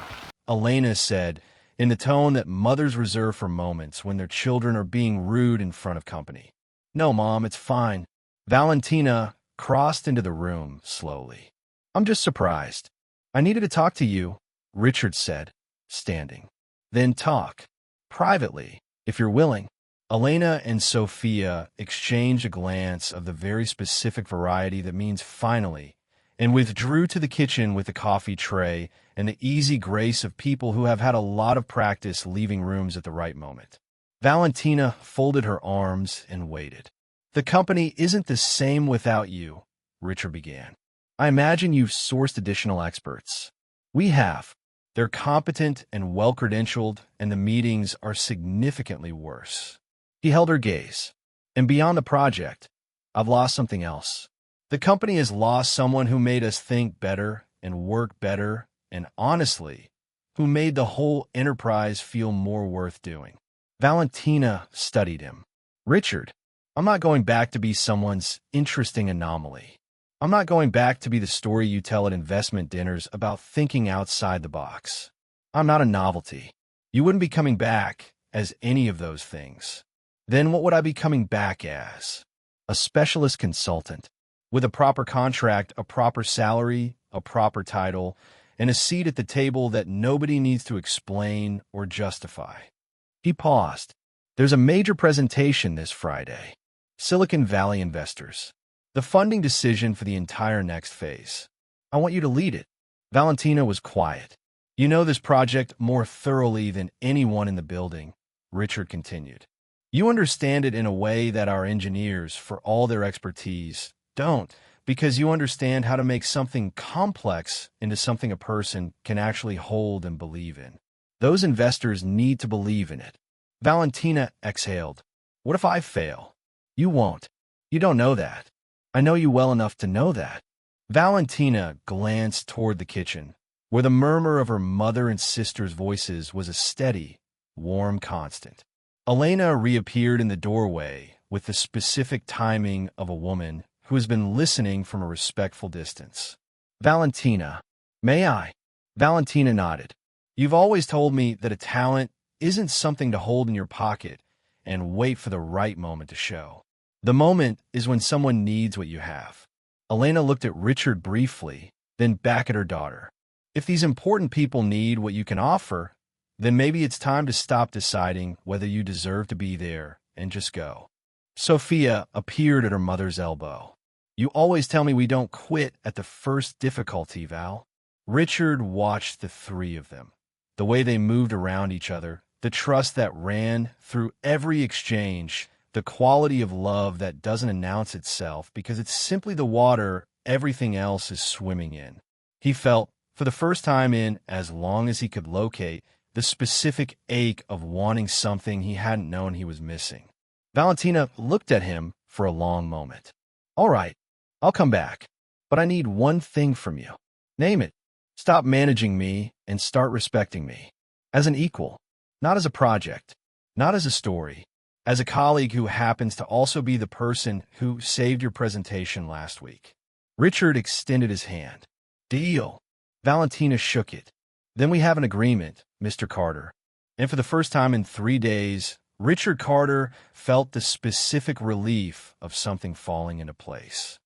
Elena said, in the tone that mothers reserve for moments when their children are being rude in front of company. "No, Mom, it's fine." Valentina crossed into the room slowly. "I'm just surprised. I needed to talk to you," Richard said, standing. "Then talk. Privately, if you're willing." Elena and Sophia exchanged a glance of the very specific variety that means finally, and withdrew to the kitchen with the coffee tray and the easy grace of people who have had a lot of practice leaving rooms at the right moment. Valentina folded her arms and waited. "The company isn't the same without you," Richard began. "I imagine you've sourced additional experts." "We have. They're competent and well-credentialed, and the meetings are significantly worse." He held her gaze. "And beyond the project, I've lost something else. The company has lost someone who made us think better and work better, and honestly, who made the whole enterprise feel more worth doing." Valentina studied him. "Richard, I'm not going back to be someone's interesting anomaly. I'm not going back to be the story you tell at investment dinners about thinking outside the box. I'm not a novelty. You wouldn't be coming back as any of those things. Then what would I be coming back as? A specialist consultant, with a proper contract, a proper salary, a proper title, and a seat at the table that nobody needs to explain or justify." He paused. "There's a major presentation this Friday. Silicon Valley investors. The funding decision for the entire next phase. I want you to lead it." Valentina was quiet. "You know this project more thoroughly than anyone in the building," Richard continued. "You understand it in a way that our engineers, for all their expertise, don't, because you understand how to make something complex into something a person can actually hold and believe in. Those investors need to believe in it." Valentina exhaled. "What if I fail?" "You won't. You don't know that. I know you well enough to know that." Valentina glanced toward the kitchen, where the murmur of her mother and sister's voices was a steady, warm constant. Elena reappeared in the doorway with the specific timing of a woman who has been listening from a respectful distance. "Valentina, may I?" Valentina nodded. "You've always told me that a talent isn't something to hold in your pocket and wait for the right moment to show. The moment is when someone needs what you have." Elena looked at Richard briefly, then back at her daughter. If these important people need what you can offer, then maybe it's time to stop deciding whether you deserve to be there and just go. Sophia appeared at her mother's elbow. You always tell me we don't quit at the first difficulty, Val. Richard watched the three of them. The way they moved around each other, the trust that ran through every exchange, the quality of love that doesn't announce itself because it's simply the water everything else is swimming in. He felt, for the first time in as long as he could locate, the specific ache of wanting something he hadn't known he was missing. Valentina looked at him for a long moment. All right, I'll come back, but I need one thing from you. Name it. Stop managing me and start respecting me. As an equal, not as a project, not as a story, as a colleague who happens to also be the person who saved your presentation last week. Richard extended his hand. Deal. Valentina shook it. Then we have an agreement, Mr. Carter. And for the first time in 3 days, Richard Carter felt the specific relief of something falling into place.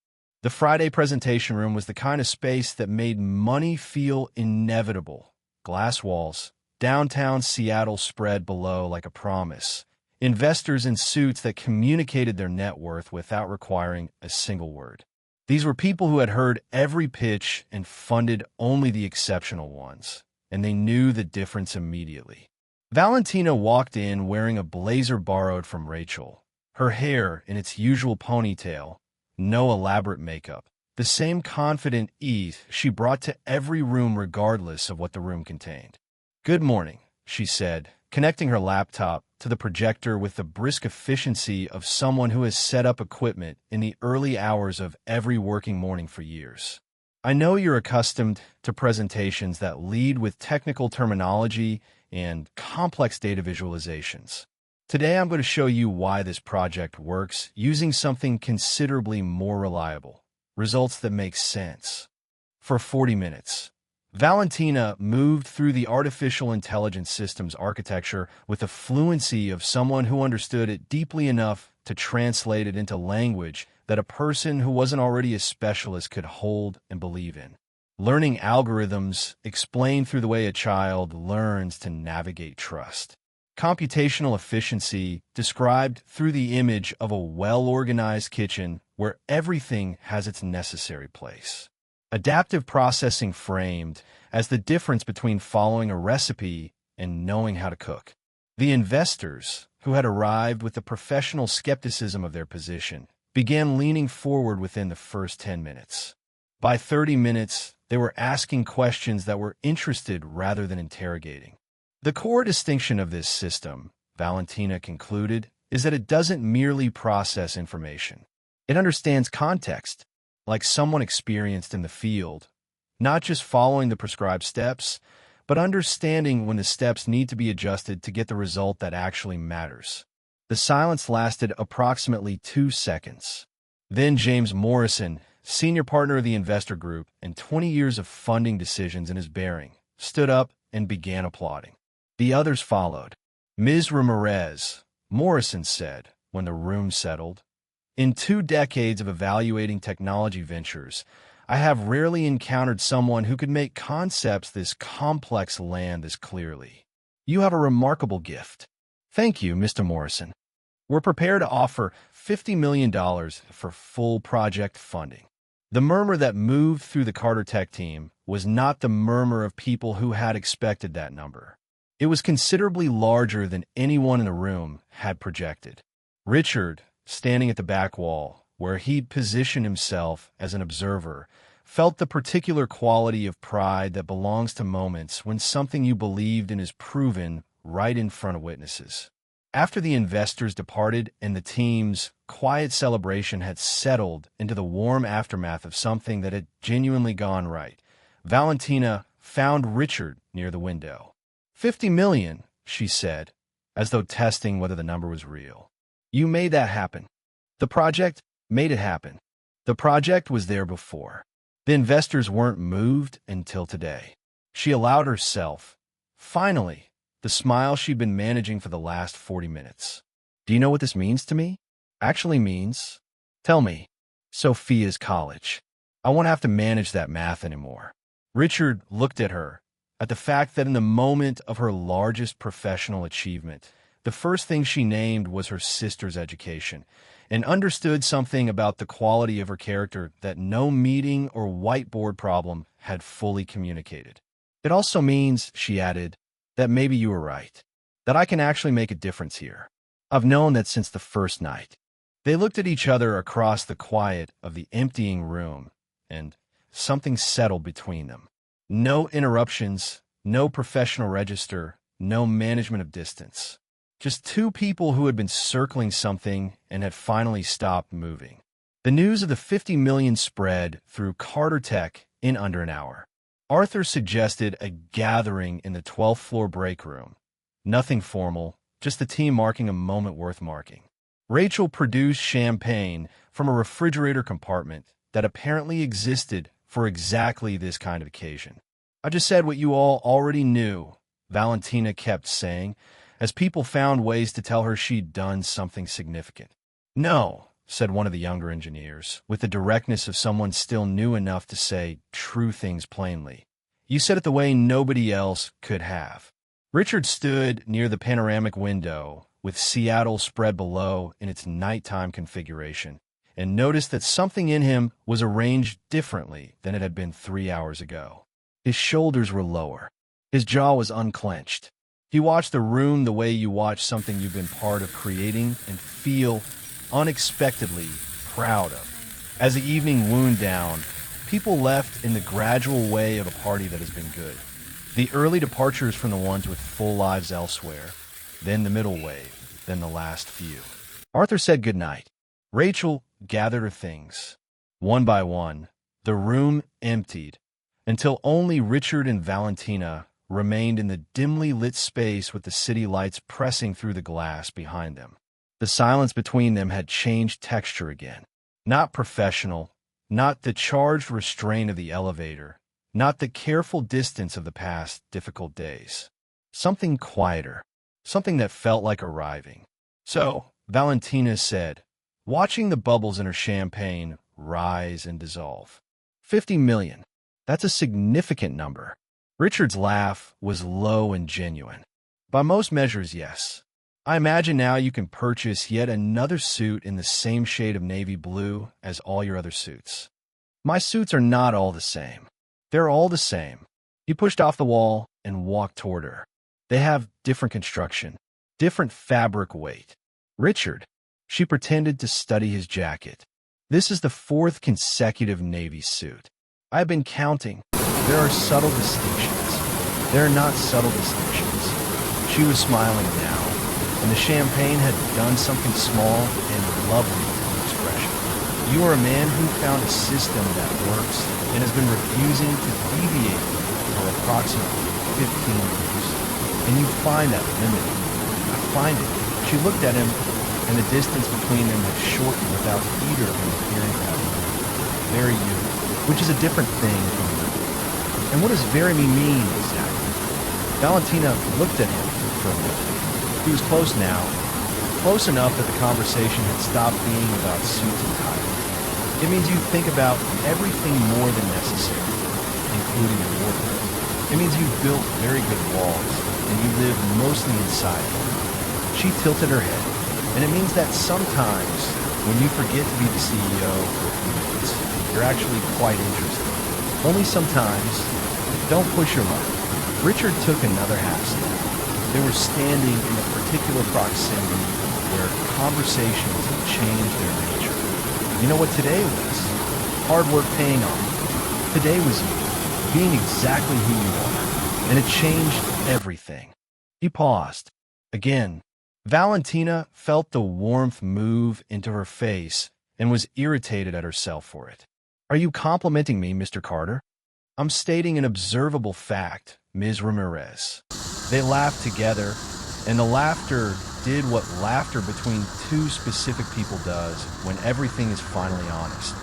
The Friday presentation room was the kind of space that made money feel inevitable. Glass walls, downtown Seattle spread below like a promise. Investors in suits that communicated their net worth without requiring a single word. These were people who had heard every pitch and funded only the exceptional ones, and they knew the difference immediately. Valentina walked in wearing a blazer borrowed from Rachel, her hair in its usual ponytail, no elaborate makeup, the same confident ease she brought to every room regardless of what the room contained. Good morning, she said, connecting her laptop to the projector with the brisk efficiency of someone who has set up equipment in the early hours of every working morning for years. I know you're accustomed to presentations that lead with technical terminology and complex data visualizations. Today I'm going to show you why this project works using something considerably more reliable, results that make sense. For 40 minutes, Valentina moved through the artificial intelligence systems architecture with the fluency of someone who understood it deeply enough to translate it into language that a person who wasn't already a specialist could hold and believe in. Learning algorithms explained through the way a child learns to navigate trust. Computational efficiency described through the image of a well-organized kitchen where everything has its necessary place. Adaptive processing framed as the difference between following a recipe and knowing how to cook. The investors, who had arrived with the professional skepticism of their position, began leaning forward within the first 10 minutes. By 30 minutes, they were asking questions that were interested rather than interrogating. The core distinction of this system, Valentina concluded, is that it doesn't merely process information. It understands context, like someone experienced in the field, not just following the prescribed steps, but understanding when the steps need to be adjusted to get the result that actually matters. The silence lasted approximately 2 seconds. Then James Morrison, senior partner of the investor group and 20 years of funding decisions in his bearing, stood up and began applauding. The others followed. Ms. Ramirez, Morrison said when the room settled, in 2 decades of evaluating technology ventures, I have rarely encountered someone who could make concepts this complex land this clearly. You have a remarkable gift. Thank you, Mr. Morrison. We're prepared to offer $50 million for full project funding. The murmur that moved through the Carter Tech team was not the murmur of people who had expected that number. It was considerably larger than anyone in the room had projected. Richard, standing at the back wall, where he'd positioned himself as an observer, felt the particular quality of pride that belongs to moments when something you believed in is proven right in front of witnesses. After the investors departed and the team's quiet celebration had settled into the warm aftermath of something that had genuinely gone right, Valentina found Richard near the window. $50 million, she said, as though testing whether the number was real. You made that happen. The project made it happen. The project was there before. The investors weren't moved until today. She allowed herself, finally, the smile she'd been managing for the last 40 minutes. Do you know what this means to me? Actually means, tell me, Sophia's college. I won't have to manage that math anymore. Richard looked at her, at the fact that in the moment of her largest professional achievement, the first thing she named was her sister's education, and understood something about the quality of her character that no meeting or whiteboard problem had fully communicated. It also means, she added, that maybe you were right, that I can actually make a difference here. I've known that since the first night. They looked at each other across the quiet of the emptying room, and something settled between them. No interruptions, no professional register, no management of distance. Just two people who had been circling something and had finally stopped moving. The news of the 50 million spread through Carter Tech in under an hour. Arthur suggested a gathering in the 12th floor break room. Nothing formal, just the team marking a moment worth marking. Rachel produced champagne from a refrigerator compartment that apparently existed for exactly this kind of occasion. I just said what you all already knew, Valentina kept saying, as people found ways to tell her she'd done something significant. No, said one of the younger engineers, with the directness of someone still new enough to say true things plainly. You said it the way nobody else could have. Richard stood near the panoramic window, with Seattle spread below in its nighttime configuration, and noticed that something in him was arranged differently than it had been 3 hours ago. His shoulders were lower. His jaw was unclenched. He watched the room the way you watch something you've been part of creating and feel unexpectedly proud of. As the evening wound down, people left in the gradual way of a party that has been good. The early departures from the ones with full lives elsewhere, then the middle wave, then the last few. Arthur said goodnight. Rachel gathered her things. One by one, the room emptied, until only Richard and Valentina remained in the dimly lit space with the city lights pressing through the glass behind them. The silence between them had changed texture again. Not professional, not the charged restraint of the elevator, not the careful distance of the past difficult days. Something quieter, something that felt like arriving. So, Valentina said, watching the bubbles in her champagne rise and dissolve. 50 million. That's a significant number. Richard's laugh was low and genuine. By most measures, yes. I imagine now you can purchase yet another suit in the same shade of navy blue as all your other suits. My suits are not all the same. They're all the same. He pushed off the wall and walked toward her. They have different construction, different fabric weight. Richard, she pretended to study his jacket. This is the 4th consecutive navy suit. I've been counting. There are subtle distinctions. There are not subtle distinctions. She was smiling now, and the champagne had done something small and lovely to her expression. You are a man who found a system that works and has been refusing to deviate for approximately 15 years. And you find that limiting. I find it. She looked at him, and the distance between them had shortened without either of them appearing to have moved. Very you, which is a different thing from you. And what does very me mean exactly? Valentina looked at him for a minute. He was close now, close enough that the conversation had stopped being about suits and ties. It means you think about everything more than necessary, including your wardrobe. It means you've built very good walls, and you live mostly inside them. She tilted her head, and it means that sometimes, when you forget to be the CEO for a few minutes, you're actually quite interesting. Only sometimes. Don't push your luck. Richard took another half step. They were standing in a particular proximity where conversations had changed their nature. You know what today was? Hard work paying off. Today was you, being exactly who you are, and it changed everything. He paused. Again, Valentina felt the warmth move into her face and was irritated at herself for it. Are you complimenting me, Mr. Carter? I'm stating an observable fact, Ms. Ramirez. They laughed together, and the laughter did what laughter between two specific people does when everything is finally honest.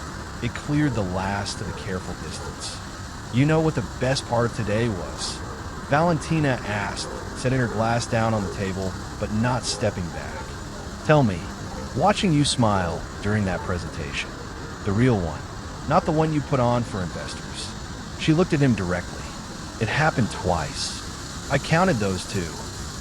It cleared the last of the careful distance. You know what the best part of today was? Valentina asked, setting her glass down on the table, but not stepping back. Tell me, watching you smile during that presentation, the real one, not the one you put on for investors. She looked at him directly. It happened twice. I counted those two.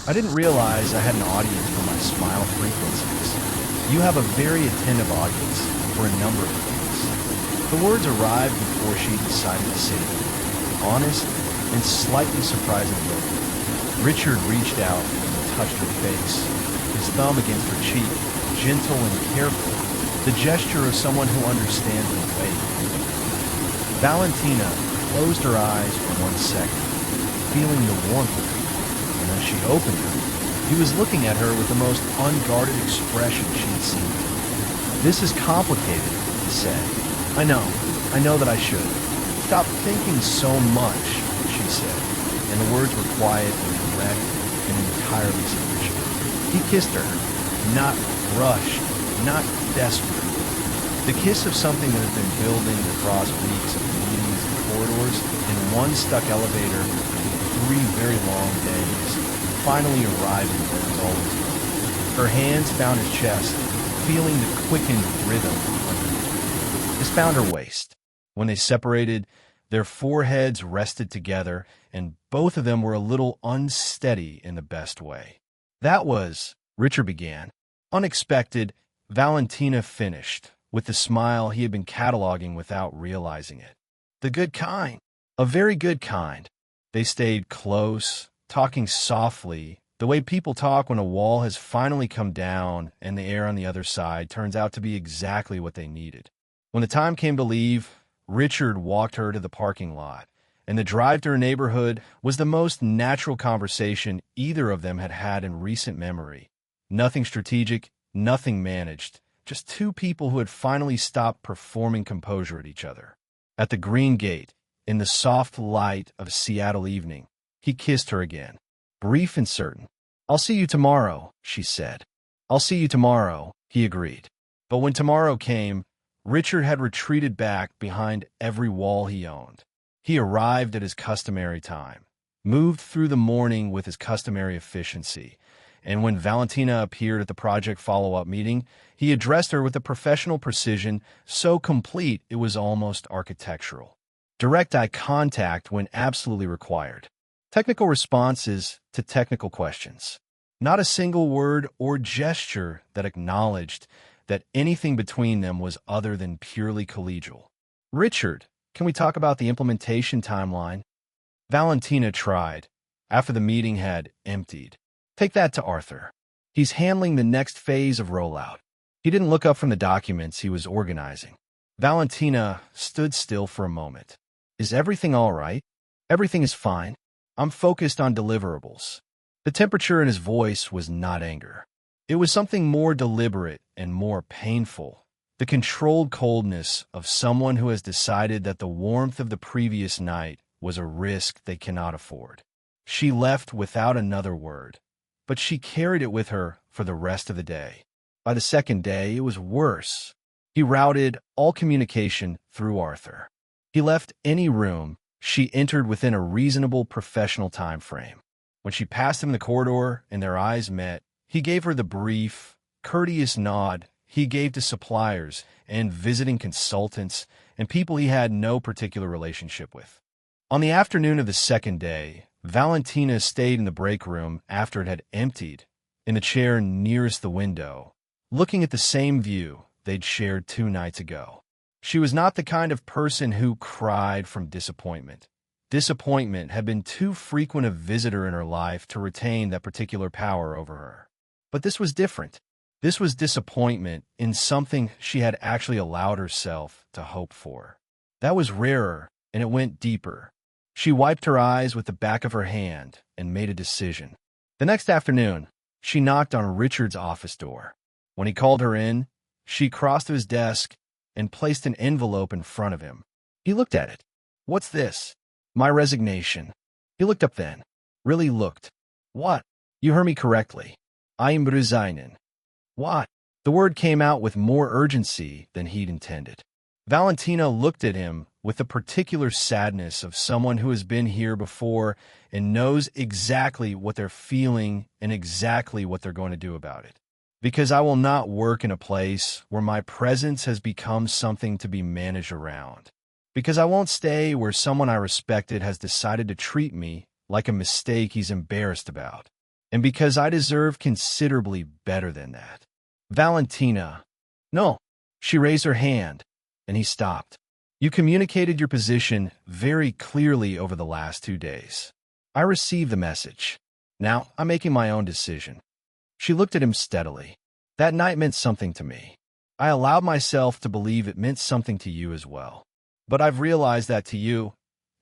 I didn't realize I had an audience for my smile frequencies. You have a very attentive audience for a number of things. The words arrived before she decided to say them. Honest and slightly surprising look. Richard reached out and touched her face, his thumb against her cheek, gentle and careful, the gesture of someone who understands the weight. Valentina closed her eyes for 1 second, feeling the warmth of it, and as she opened them, he was looking at her with the most unguarded expression she'd seen. "This is complicated," he said. I know that I should. "Stop thinking so much," she said, and the words were quiet and direct and entirely sufficient. He kissed her, not rushed, not desperate. The kiss of something that had been building across weeks of meetings and corridors in one stuck elevator for 3 very long days, finally arriving where it was always going. Her hands found his chest, feeling the quickened rhythm underneath. This found her waist. When they separated, their foreheads rested together, and both of them were a little unsteady in the best way. "That was," Richard began. "Unexpected," Valentina finished, with the smile he had been cataloging without realizing it. "The good kind. A very good kind." They stayed close, talking softly, the way people talk when a wall has finally come down and the air on the other side turns out to be exactly what they needed. When the time came to leave, Richard walked her to the parking lot, and the drive to her neighborhood was the most natural conversation either of them had had in recent memory. Nothing strategic, nothing managed, just two people who had finally stopped performing composure at each other. At the green gate, in the soft light of Seattle evening, he kissed her again, brief and certain. "I'll see you tomorrow," she said. "I'll see you tomorrow," he agreed. But when tomorrow came, Richard had retreated back behind every wall he owned. He arrived at his customary time, moved through the morning with his customary efficiency, and when Valentina appeared at the project follow-up meeting, he addressed her with a professional precision so complete it was almost architectural. Direct eye contact when absolutely required. Technical responses to technical questions. Not a single word or gesture that acknowledged that anything between them was other than purely collegial. "Richard, can we talk about the implementation timeline?" Valentina tried, after the meeting had emptied. "Take that to Arthur. He's handling the next phase of rollout." He didn't look up from the documents he was organizing. Valentina stood still for a moment. "Is everything all right?" "Everything is fine. I'm focused on deliverables." The temperature in his voice was not anger. It was something more deliberate and more painful, the controlled coldness of someone who has decided that the warmth of the previous night was a risk they cannot afford. She left without another word, but she carried it with her for the rest of the day. By the second day, it was worse. He routed all communication through Arthur. He left any room she entered within a reasonable professional time frame. When she passed him in the corridor and their eyes met, he gave her the brief, courteous nod he gave to suppliers and visiting consultants and people he had no particular relationship with. On the afternoon of the second day, Valentina stayed in the break room after it had emptied, in the chair nearest the window, looking at the same view they'd shared 2 nights ago. She was not the kind of person who cried from disappointment. Disappointment had been too frequent a visitor in her life to retain that particular power over her. But this was different. This was disappointment in something she had actually allowed herself to hope for. That was rarer, and it went deeper. She wiped her eyes with the back of her hand and made a decision. The next afternoon, she knocked on Richard's office door. When he called her in, she crossed to his desk and placed an envelope in front of him. He looked at it. "What's this?" "My resignation." He looked up then. Really looked. "What?" "You heard me correctly. I'm resigning." "What?" The word came out with more urgency than he'd intended. Valentina looked at him with the particular sadness of someone who has been here before and knows exactly what they're feeling and exactly what they're going to do about it. Because I will not work in a place where my presence has become something to be managed around. Because I won't stay where someone I respected has decided to treat me like a mistake he's embarrassed about. And because I deserve considerably better than that. Valentina. No. She raised her hand, and he stopped. You communicated your position very clearly over the last 2 days. I received the message. Now I'm making my own decision. She looked at him steadily. That night meant something to me. I allowed myself to believe it meant something to you as well. But I've realized that to you,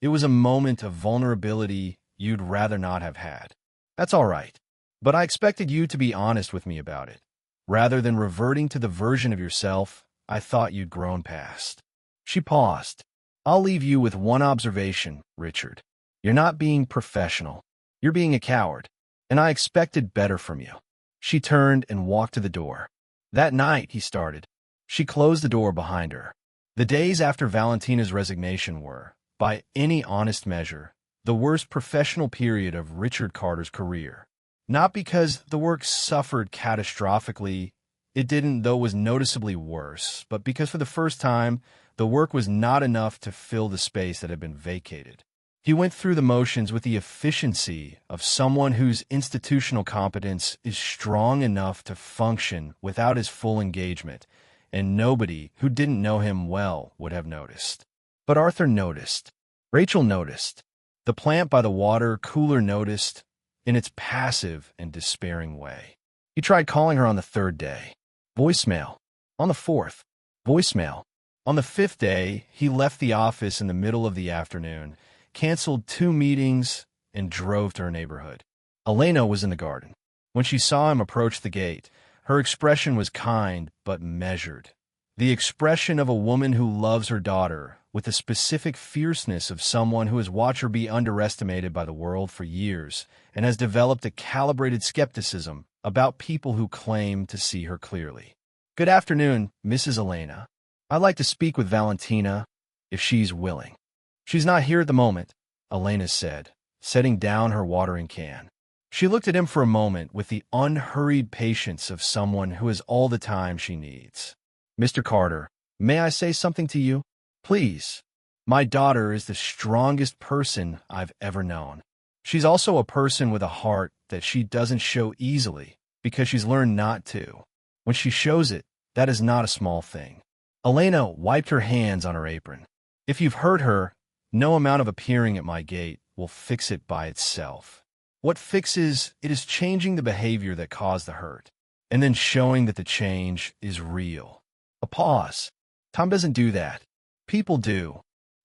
it was a moment of vulnerability you'd rather not have had. That's all right. But I expected you to be honest with me about it, rather than reverting to the version of yourself I thought you'd grown past. She paused. I'll leave you with one observation, Richard. You're not being professional. You're being a coward, and I expected better from you. She turned and walked to the door. That night, he started. She closed the door behind her. The days after Valentina's resignation were, by any honest measure, the worst professional period of Richard Carter's career. Not because the work suffered catastrophically, it didn't, though it was noticeably worse, but because for the first time, the work was not enough to fill the space that had been vacated. He went through the motions with the efficiency of someone whose institutional competence is strong enough to function without his full engagement, and nobody who didn't know him well would have noticed. But Arthur noticed. Rachel noticed. The plant by the water cooler noticed, in its passive and despairing way. He tried calling her on the 3rd day. Voicemail. On the 4th. Voicemail. On the 5th day, he left the office in the middle of the afternoon, canceled 2 meetings, and drove to her neighborhood. Elena was in the garden. When she saw him approach the gate, her expression was kind but measured. The expression of a woman who loves her daughter with the specific fierceness of someone who has watched her be underestimated by the world for years and has developed a calibrated skepticism about people who claim to see her clearly. Good afternoon, Mrs. Elena. I'd like to speak with Valentina, if she's willing. She's not here at the moment, Elena said, setting down her watering can. She looked at him for a moment with the unhurried patience of someone who has all the time she needs. Mr. Carter, may I say something to you? Please. My daughter is the strongest person I've ever known. She's also a person with a heart that she doesn't show easily because she's learned not to. When she shows it, that is not a small thing. Elena wiped her hands on her apron. If you've hurt her, no amount of appearing at my gate will fix it by itself. What fixes it is changing the behavior that caused the hurt, and then showing that the change is real. A pause. Tom doesn't do that. People do.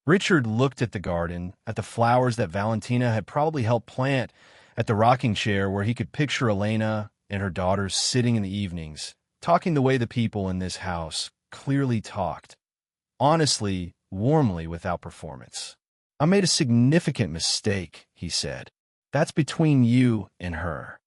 Richard looked at the garden, at the flowers that Valentina had probably helped plant, at the rocking chair where he could picture Elena and her daughters sitting in the evenings, talking the way the people in this house clearly talked. Honestly, warmly, without performance. I made a significant mistake, he said. That's between you and her.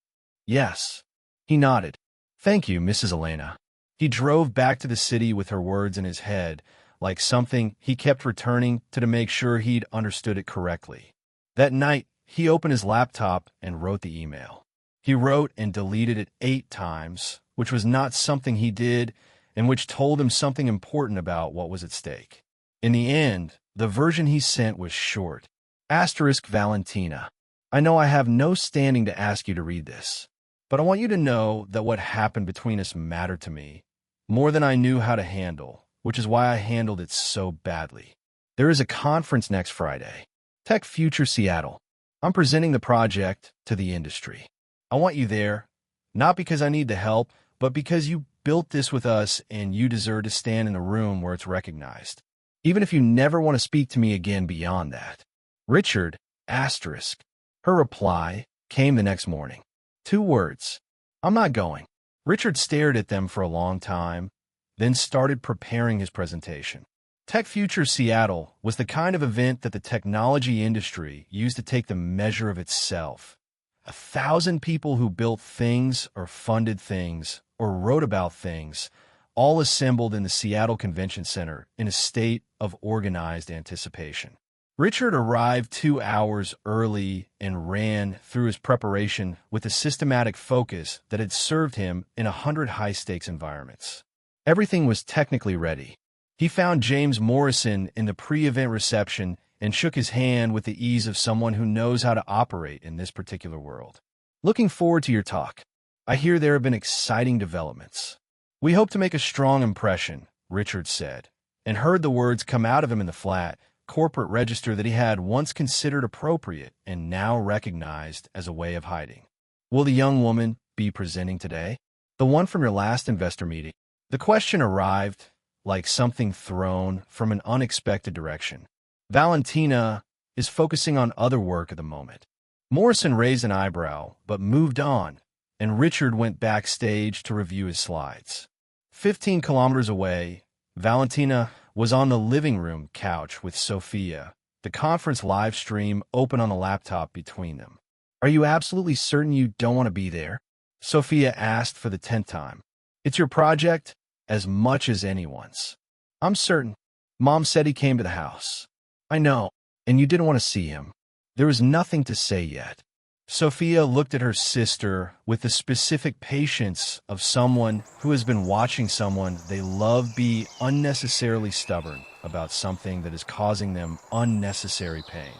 Yes. He nodded. Thank you, Mrs. Elena. He drove back to the city with her words in his head, like something he kept returning to make sure he'd understood it correctly. That night, he opened his laptop and wrote the email. He wrote and deleted it 8 times, which was not something he did, and which told him something important about what was at stake. In the end, the version he sent was short. Asterisk Valentina. I know I have no standing to ask you to read this, but I want you to know that what happened between us mattered to me more than I knew how to handle, which is why I handled it so badly. There is a conference next Friday. Tech Future Seattle. I'm presenting the project to the industry. I want you there, not because I need the help, but because you built this with us and you deserve to stand in a room where it's recognized. Even if you never want to speak to me again beyond that. Richard, asterisk. Her reply came the next morning. 2 words. I'm not going. Richard stared at them for a long time, then started preparing his presentation. Tech Future Seattle was the kind of event that the technology industry used to take the measure of itself. 1,000 people who built things or funded things or wrote about things, all assembled in the Seattle Convention Center in a state of organized anticipation. Richard arrived 2 hours early and ran through his preparation with a systematic focus that had served him in 100 high-stakes environments. Everything was technically ready. He found James Morrison in the pre-event reception and shook his hand with the ease of someone who knows how to operate in this particular world. "Looking forward to your talk. I hear there have been exciting developments." "We hope to make a strong impression," Richard said, and heard the words come out of him in the flat, corporate register that he had once considered appropriate and now recognized as a way of hiding. "Will the young woman be presenting today? The one from your last investor meeting?" The question arrived like something thrown from an unexpected direction. "Valentina is focusing on other work at the moment." Morrison raised an eyebrow, but moved on, and Richard went backstage to review his slides. 15 kilometers away, Valentina was on the living room couch with Sophia, the conference live stream open on the laptop between them. "Are you absolutely certain you don't want to be there?" Sophia asked for the 10th time. "It's your project as much as anyone's." "I'm certain. Mom said he came to the house." "I know, and you didn't want to see him." There was nothing to say yet. Sophia looked at her sister with the specific patience of someone who has been watching someone they love be unnecessarily stubborn about something that is causing them unnecessary pain.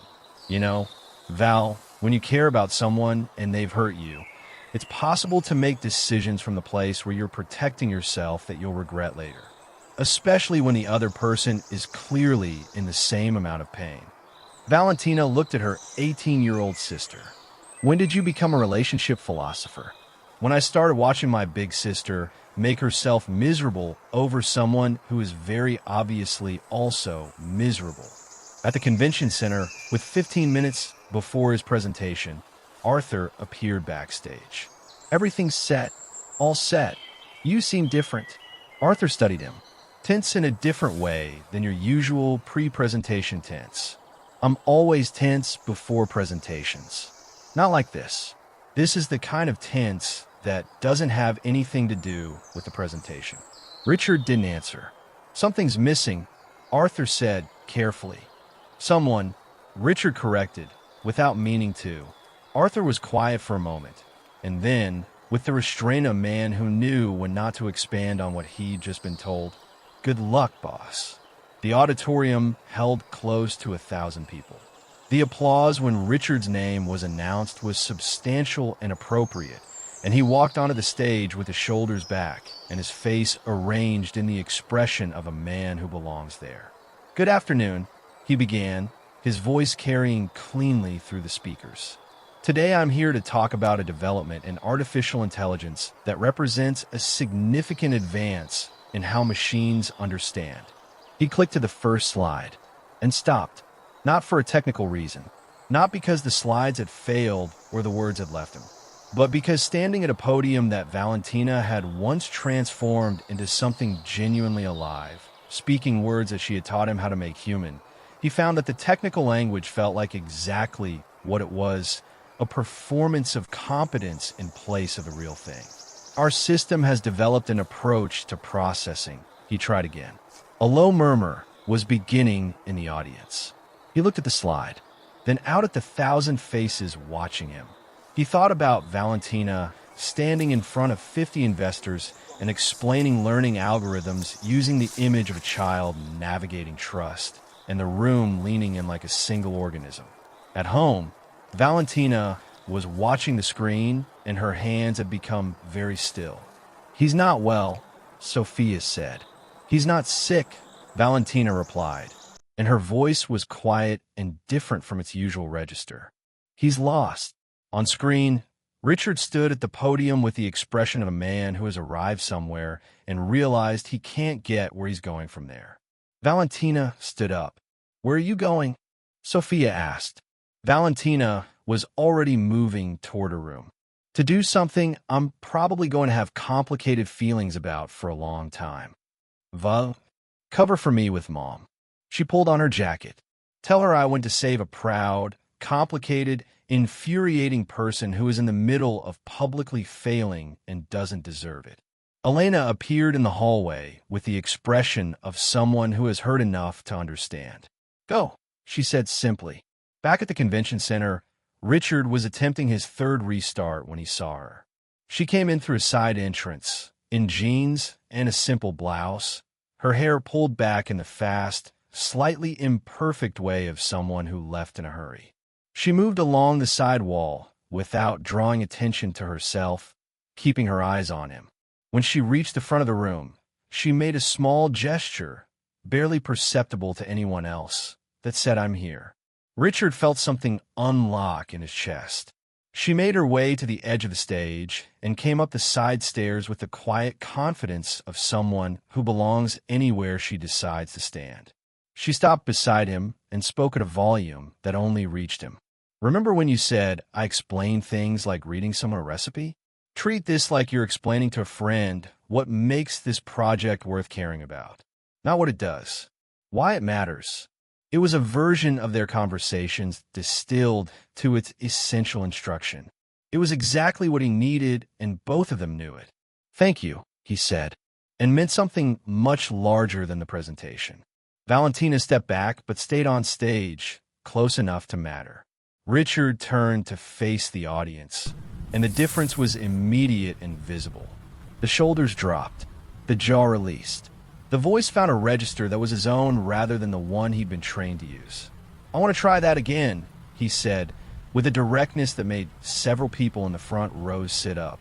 "You know, Val, when you care about someone and they've hurt you, it's possible to make decisions from the place where you're protecting yourself that you'll regret later, especially when the other person is clearly in the same amount of pain." Valentina looked at her 18-year-old sister. "When did you become a relationship philosopher?" "When I started watching my big sister make herself miserable over someone who is very obviously also miserable." At the convention center, with 15 minutes before his presentation, Arthur appeared backstage. "Everything's set. All set. You seem different." Arthur studied him. "Tense in a different way than your usual pre-presentation tense." "I'm always tense before presentations. Not like this. This is the kind of tense that doesn't have anything to do with the presentation." Richard didn't answer. "Something's missing," Arthur said carefully. "Someone," Richard corrected, without meaning to. Arthur was quiet for a moment, and then, with the restraint of a man who knew when not to expand on what he'd just been told, "Good luck, boss." The auditorium held close to 1,000 people. The applause when Richard's name was announced was substantial and appropriate, and he walked onto the stage with his shoulders back and his face arranged in the expression of a man who belongs there. "Good afternoon," he began, his voice carrying cleanly through the speakers. "Today I'm here to talk about a development in artificial intelligence that represents a significant advance in how machines understand." He clicked to the first slide and stopped. Not for a technical reason, not because the slides had failed or the words had left him, but because standing at a podium that Valentina had once transformed into something genuinely alive, speaking words that she had taught him how to make human, he found that the technical language felt like exactly what it was, a performance of competence in place of the real thing. "Our system has developed an approach to processing," he tried again. A low murmur was beginning in the audience. He looked at the slide, then out at the 1,000 faces watching him. He thought about Valentina standing in front of 50 investors and explaining learning algorithms using the image of a child navigating trust, and the room leaning in like a single organism. At home, Valentina was watching the screen, and her hands had become very still. "He's not well," Sophia said. "He's not sick," Valentina replied, and her voice was quiet and different from its usual register. "He's lost." On screen, Richard stood at the podium with the expression of a man who has arrived somewhere and realized he can't get where he's going from there. Valentina stood up. "Where are you going?" Sophia asked. Valentina was already moving toward her room. "To do something I'm probably going to have complicated feelings about for a long time." "Val, cover for me with Mom." She pulled on her jacket. "Tell her I went to save a proud, complicated, infuriating person who is in the middle of publicly failing and doesn't deserve it." Elena appeared in the hallway with the expression of someone who has heard enough to understand. "Go," she said simply. Back at the convention center, Richard was attempting his third restart when he saw her. She came in through a side entrance, in jeans and a simple blouse, her hair pulled back in the fast, slightly imperfect way of someone who left in a hurry. She moved along the side wall without drawing attention to herself, keeping her eyes on him. When she reached the front of the room, she made a small gesture, barely perceptible to anyone else, that said, "I'm here." Richard felt something unlock in his chest. She made her way to the edge of the stage and came up the side stairs with the quiet confidence of someone who belongs anywhere she decides to stand. She stopped beside him and spoke at a volume that only reached him. "Remember when you said I explain things like reading someone a recipe? Treat this like you're explaining to a friend what makes this project worth caring about. Not what it does, why it matters." It was a version of their conversations distilled to its essential instruction. It was exactly what he needed, and both of them knew it. "Thank you," he said, and meant something much larger than the presentation. Valentina stepped back but stayed on stage, close enough to matter. Richard turned to face the audience, and the difference was immediate and visible. The shoulders dropped, the jaw released. The voice found a register that was his own rather than the one he'd been trained to use. "I want to try that again," he said, with a directness that made several people in the front rows sit up.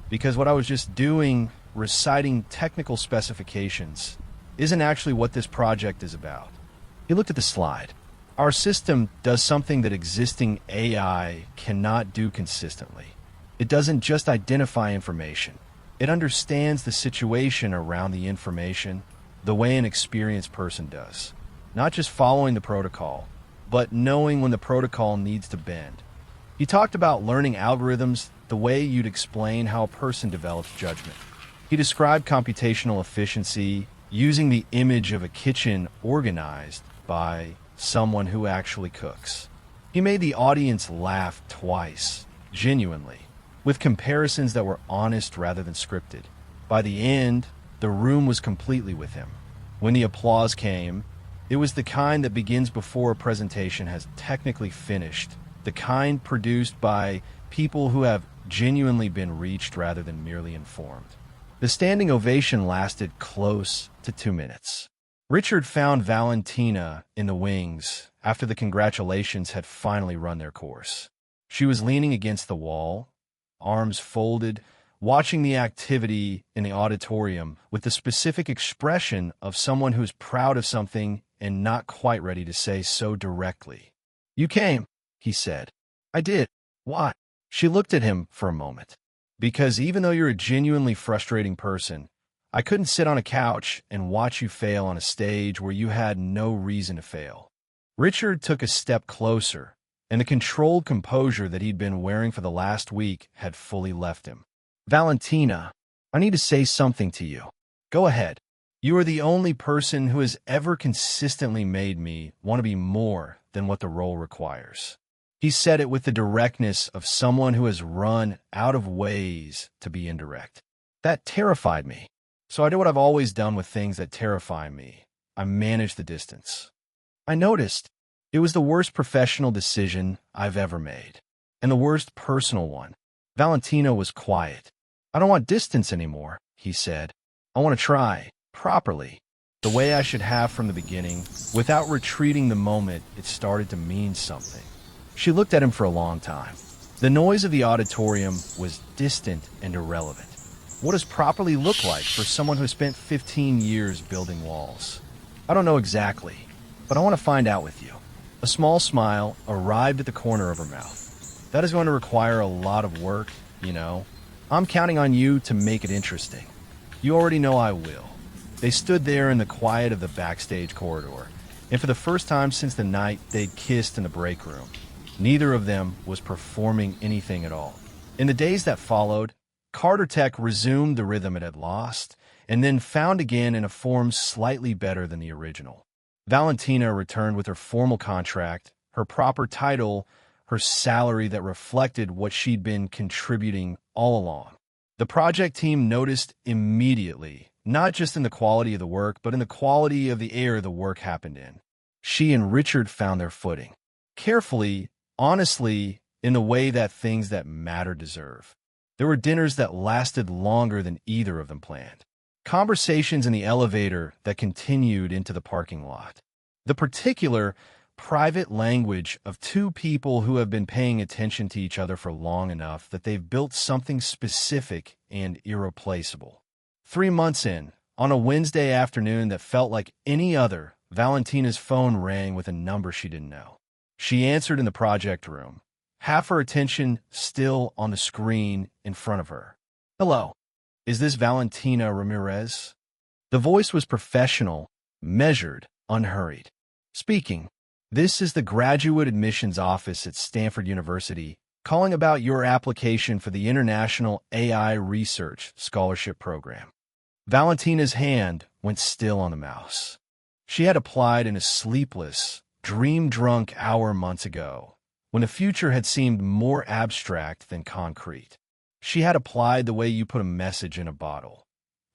"Because what I was just doing, reciting technical specifications, isn't actually what this project is about." He looked at the slide. "Our system does something that existing AI cannot do consistently. It doesn't just identify information. It understands the situation around the information the way an experienced person does. Not just following the protocol, but knowing when the protocol needs to bend." He talked about learning algorithms the way you'd explain how a person develops judgment. He described computational efficiency using the image of a kitchen organized by someone who actually cooks. He made the audience laugh twice, genuinely, with comparisons that were honest rather than scripted. By the end, the room was completely with him. When the applause came, it was the kind that begins before a presentation has technically finished, the kind produced by people who have genuinely been reached rather than merely informed. The standing ovation lasted close to 2 minutes. Richard found Valentina in the wings after the congratulations had finally run their course. She was leaning against the wall, arms folded, watching the activity in the auditorium with the specific expression of someone who's proud of something and not quite ready to say so directly. "You came," he said. "I did. Why?" She looked at him for a moment. "Because even though you're a genuinely frustrating person, I couldn't sit on a couch and watch you fail on a stage where you had no reason to fail." Richard took a step closer, and the controlled composure that he'd been wearing for the last week had fully left him. "Valentina, I need to say something to you. Go ahead. You are the only person who has ever consistently made me want to be more than what the role requires." He said it with the directness of someone who has run out of ways to be indirect. That terrified me. So I did what I've always done with things that terrify me. I managed the distance. I noticed it was the worst professional decision I've ever made, and the worst personal one. Valentina was quiet. "I don't want distance anymore," he said. "I want to try, properly, the way I should have from the beginning, without retreating the moment it started to mean something." She looked at him for a long time. The noise of the auditorium was distant and irrelevant. What does properly look like for someone who spent 15 years building walls? "I don't know exactly, but I want to find out with you." A small smile arrived at the corner of her mouth. "That is going to require a lot of work, you know. I'm counting on you to make it interesting. You already know I will." They stood there in the quiet of the backstage corridor, and for the first time since the night they'd kissed in the break room, neither of them was performing anything at all. In the days that followed, Carter Tech resumed the rhythm it had lost, and then found again in a form slightly better than the original. Valentina returned with her formal contract, her proper title, her salary that reflected what she'd been contributing all along. The project team noticed immediately, not just in the quality of the work, but in the quality of the air the work happened in. She and Richard found their footing. Carefully, honestly, in the way that things that matter deserve. There were dinners that lasted longer than either of them planned. Conversations in the elevator that continued into the parking lot. The particular, private language of two people who have been paying attention to each other for long enough that they've built something specific and irreplaceable. 3 months in, on a Wednesday afternoon that felt like any other, Valentina's phone rang with a number she didn't know. She answered in the project room, half her attention still on the screen in front of her. "Hello. Is this Valentina Ramirez?" The voice was professional, measured, unhurried. "Speaking. This is the Graduate Admissions Office at Stanford University, calling about your application for the International AI Research Scholarship Program." Valentina's hand went still on the mouse. She had applied in a sleepless, dream-drunk hour months ago, when the future had seemed more abstract than concrete. She had applied the way you put a message in a bottle.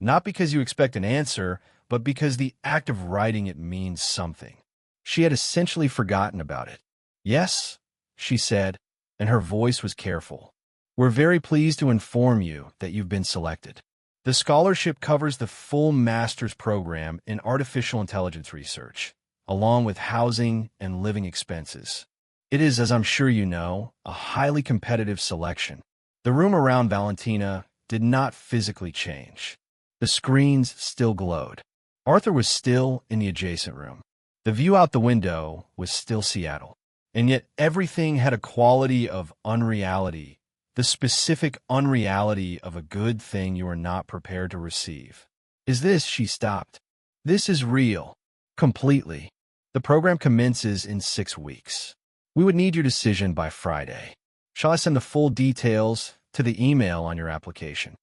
Not because you expect an answer, but because the act of writing it means something. She had essentially forgotten about it. "Yes," she said, and her voice was careful. "We're very pleased to inform you that you've been selected. The scholarship covers the full master's program in artificial intelligence research, along with housing and living expenses. It is, as I'm sure you know, a highly competitive selection." The room around Valentina did not physically change. The screens still glowed. Arthur was still in the adjacent room. The view out the window was still Seattle. And yet everything had a quality of unreality, the specific unreality of a good thing you are not prepared to receive. "Is this?" She stopped. "This is real. Completely. The program commences in 6 weeks. We would need your decision by Friday. Shall I send the full details to the email on your application?"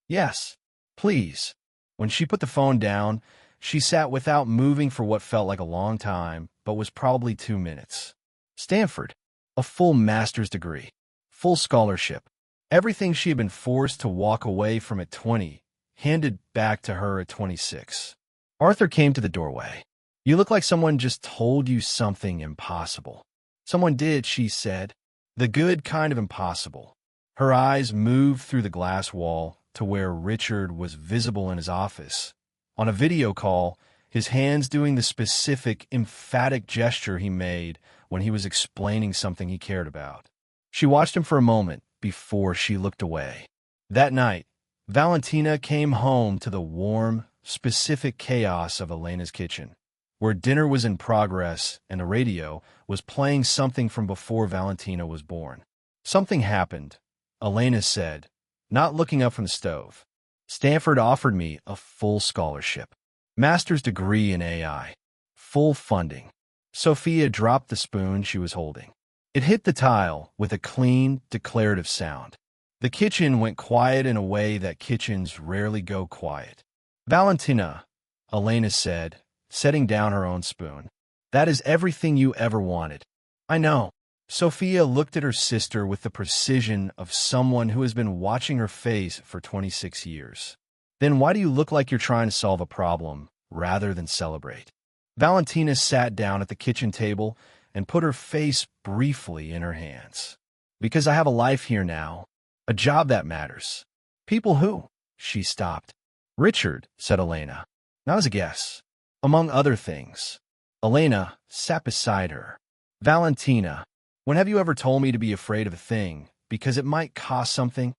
"Yes, please." When she put the phone down, she sat without moving for what felt like a long time, but was probably 2 minutes. Stanford, a full master's degree, full scholarship, everything she had been forced to walk away from at 20, handed back to her at 26. Arthur came to the doorway. "You look like someone just told you something impossible." "Someone did," she said. "The good kind of impossible." Her eyes moved through the glass wall to where Richard was visible in his office. On a video call, his hands doing the specific, emphatic gesture he made when he was explaining something he cared about. She watched him for a moment before she looked away. That night, Valentina came home to the warm, specific chaos of Elena's kitchen, where dinner was in progress and the radio was playing something from before Valentina was born. "Something happened," Elena said, not looking up from the stove. "Stanford offered me a full scholarship. Master's degree in AI. Full funding." Sophia dropped the spoon she was holding. It hit the tile with a clean, declarative sound. The kitchen went quiet in a way that kitchens rarely go quiet. "Valentina," Elena said, setting down her own spoon. "That is everything you ever wanted." "I know." Sophia looked at her sister with the precision of someone who has been watching her face for 26 years. "Then why do you look like you're trying to solve a problem rather than celebrate?" Valentina sat down at the kitchen table and put her face briefly in her hands. "Because I have a life here now, a job that matters." "People who?" She stopped. "Richard," said Elena. "Not as a guess." "Among other things." Elena sat beside her. "Valentina, when have you ever told me to be afraid of a thing because it might cost something?"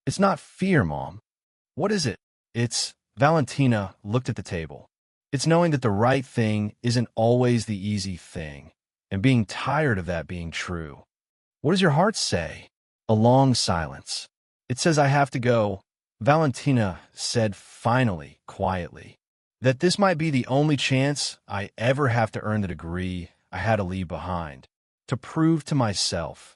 "It's not fear, Mom." "What is it?" "It's," Valentina looked at the table. "It's knowing that the right thing isn't always the easy thing, and being tired of that being true." "What does your heart say?" A long silence. "It says I have to go," Valentina said finally, quietly. "That this might be the only chance I ever have to earn the degree I had to leave behind. To prove to myself,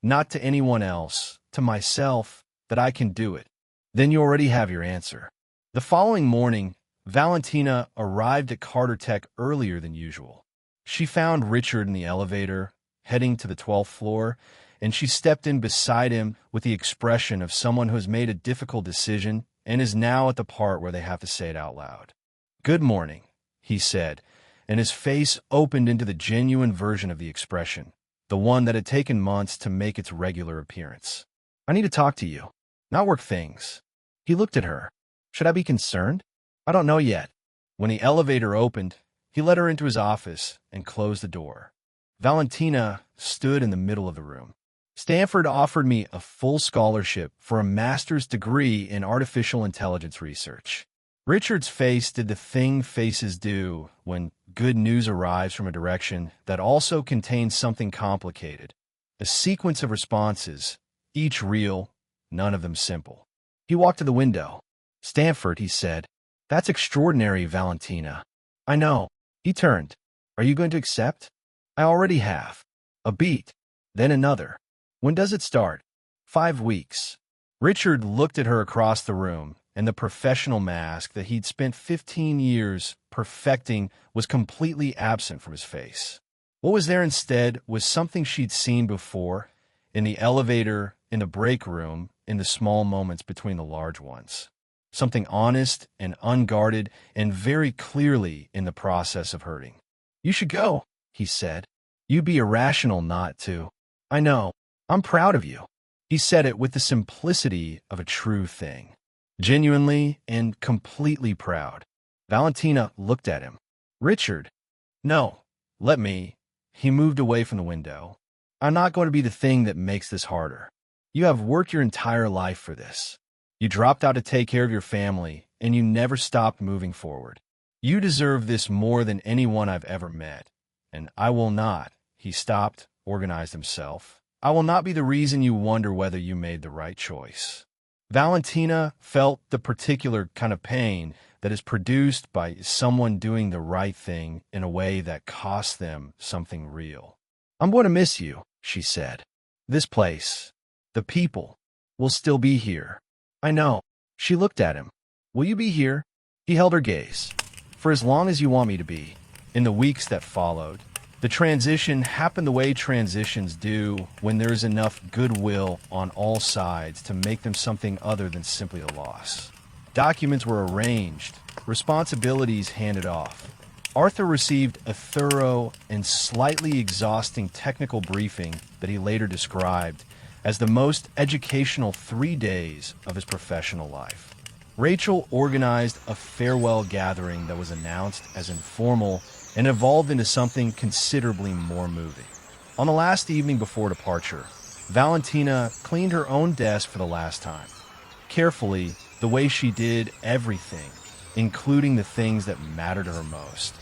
not to anyone else, to myself, that I can do it." "Then you already have your answer." The following morning, Valentina arrived at Carter Tech earlier than usual. She found Richard in the elevator, heading to the 12th floor, and she stepped in beside him with the expression of someone who has made a difficult decision and is now at the part where they have to say it out loud. "Good morning," he said, and his face opened into the genuine version of the expression, the one that had taken months to make its regular appearance. "I need to talk to you. Not work things." He looked at her. "Should I be concerned?" "I don't know yet." When the elevator opened, he led her into his office and closed the door. Valentina stood in the middle of the room. "Stanford offered me a full scholarship for a master's degree in artificial intelligence research." Richard's face did the thing faces do when good news arrives from a direction that also contains something complicated. A sequence of responses, each real, none of them simple. He walked to the window. "Stanford," he said. "That's extraordinary, Valentina." "I know." He turned. "Are you going to accept?" "I already have." A beat, then another. "When does it start?" "5 weeks." Richard looked at her across the room, and the professional mask that he'd spent 15 years perfecting was completely absent from his face. What was there instead was something she'd seen before, in the elevator, in the break room, in the small moments between the large ones. Something honest and unguarded, and very clearly in the process of hurting. "You should go," he said. "You'd be irrational not to." "I know. I'm proud of you." He said it with the simplicity of a true thing. Genuinely and completely proud. Valentina looked at him. "Richard." "No, let me." He moved away from the window. "I'm not going to be the thing that makes this harder. You have worked your entire life for this. You dropped out to take care of your family, and you never stopped moving forward. You deserve this more than anyone I've ever met. And I will not." He stopped, organized himself. "I will not be the reason you wonder whether you made the right choice." Valentina felt the particular kind of pain that is produced by someone doing the right thing in a way that costs them something real. "I'm going to miss you," she said. "This place, the people, will still be here." "I know." She looked at him. "Will you be here?" He held her gaze. "For as long as you want me to be." In the weeks that followed, the transition happened the way transitions do when there is enough goodwill on all sides to make them something other than simply a loss. Documents were arranged, responsibilities handed off. Arthur received a thorough and slightly exhausting technical briefing that he later described as the most educational 3 days of his professional life. Rachel organized a farewell gathering that was announced as informal and evolved into something considerably more moving. On the last evening before departure, Valentina cleaned her own desk for the last time. Carefully, the way she did everything, including the things that mattered to her most,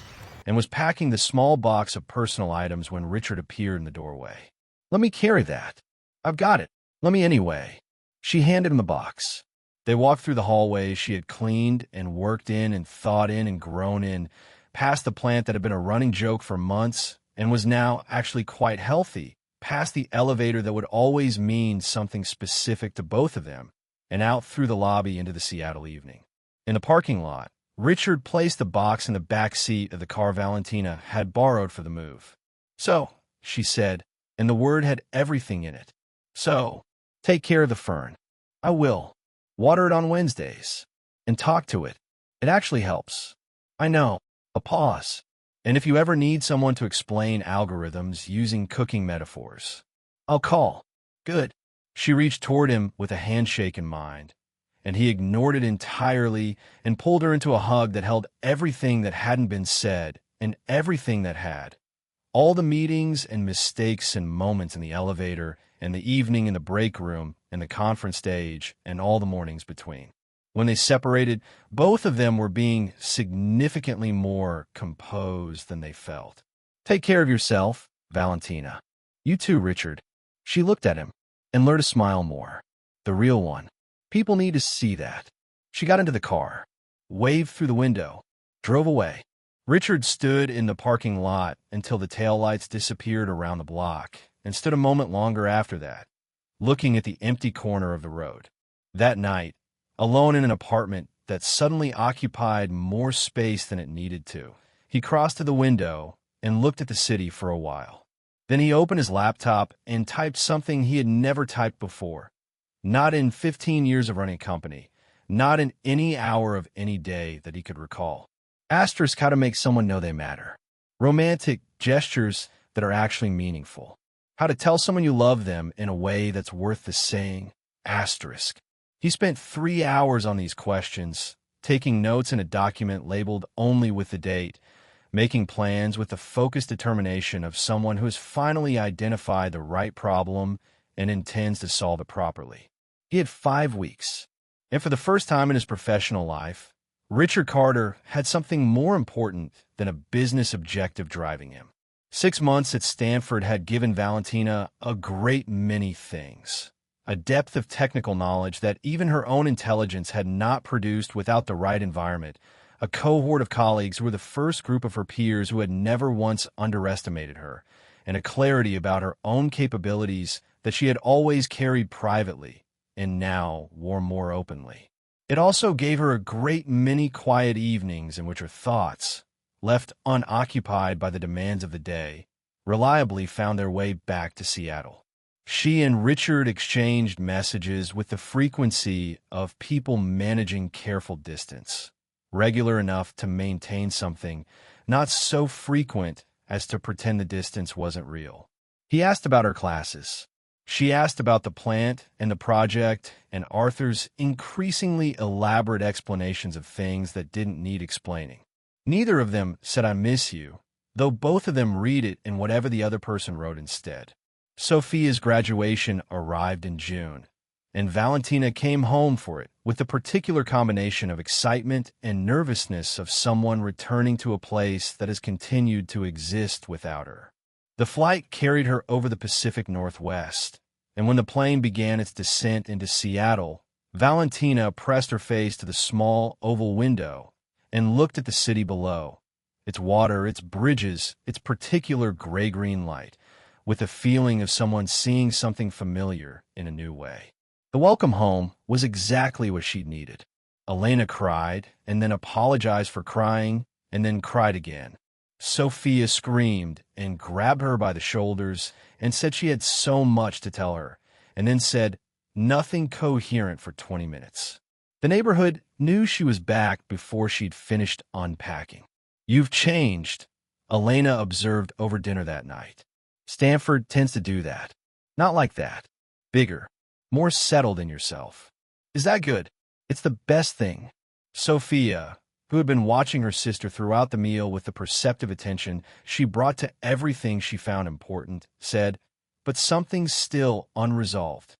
and was packing the small box of personal items when Richard appeared in the doorway. "Let me carry that." "I've got it." "Let me anyway." She handed him the box. They walked through the hallways she had cleaned and worked in and thought in and grown in, past the plant that had been a running joke for months and was now actually quite healthy, past the elevator that would always mean something specific to both of them, and out through the lobby into the Seattle evening. In the parking lot, Richard placed the box in the back seat of the car Valentina had borrowed for the move. "So," she said, and the word had everything in it. "So, take care of the fern." "I will. Water it on Wednesdays. And talk to it. It actually helps." "I know." A pause. "And if you ever need someone to explain algorithms using cooking metaphors, I'll call." "Good." She reached toward him with a handshake in mind, and he ignored it entirely and pulled her into a hug that held everything that hadn't been said and everything that had. All the meetings and mistakes and moments in the elevator and the evening in the break room and the conference stage and all the mornings between. When they separated, both of them were being significantly more composed than they felt. "Take care of yourself, Valentina." "You too, Richard." She looked at him and learned to smile more. The real one. People need to see that. She got into the car, waved through the window, drove away. Richard stood in the parking lot until the taillights disappeared around the block and stood a moment longer after that, looking at the empty corner of the road. That night, alone in an apartment that suddenly occupied more space than it needed to, he crossed to the window and looked at the city for a while. Then he opened his laptop and typed something he had never typed before. Not in 15 years of running a company, not in any hour of any day that he could recall. Asterisk how to make someone know they matter. romantic gestures that are actually meaningful, how to tell someone you love them in a way that's worth the saying, asterisk. He spent 3 hours on these questions, taking notes in a document labeled only with the date, making plans with the focused determination of someone who has finally identified the right problem and intends to solve it properly. He had 5 weeks, and for the first time in his professional life, Richard Carter had something more important than a business objective driving him. 6 months at Stanford had given Valentina a great many things, a depth of technical knowledge that even her own intelligence had not produced without the right environment, a cohort of colleagues who were the first group of her peers who had never once underestimated her, and a clarity about her own capabilities that she had always carried privately and now wore more openly. It also gave her a great many quiet evenings in which her thoughts, left unoccupied by the demands of the day, reliably found their way back to Seattle. She and Richard exchanged messages with the frequency of people managing careful distance, regular enough to maintain something, not so frequent as to pretend the distance wasn't real. He asked about her classes. She asked about the plant and the project and Arthur's increasingly elaborate explanations of things that didn't need explaining. Neither of them said "I miss you," though both of them read it in whatever the other person wrote instead. Sophia's graduation arrived in June, and Valentina came home for it with the particular combination of excitement and nervousness of someone returning to a place that has continued to exist without her. The flight carried her over the Pacific Northwest, and when the plane began its descent into Seattle, Valentina pressed her face to the small oval window and looked at the city below, its water, its bridges, its particular gray-green light, with the feeling of someone seeing something familiar in a new way. The welcome home was exactly what she'd needed. Elena cried, and then apologized for crying, and then cried again. Sophia screamed and grabbed her by the shoulders and said she had so much to tell her, and then said nothing coherent for 20 minutes. The neighborhood knew she was back before she'd finished unpacking. "You've changed," Elena observed over dinner that night. "Stanford tends to do that. Not like that. Bigger. More settled in yourself." "Is that good?" "It's the best thing." Sophia, who had been watching her sister throughout the meal with the perceptive attention she brought to everything she found important, said, "But something's still unresolved."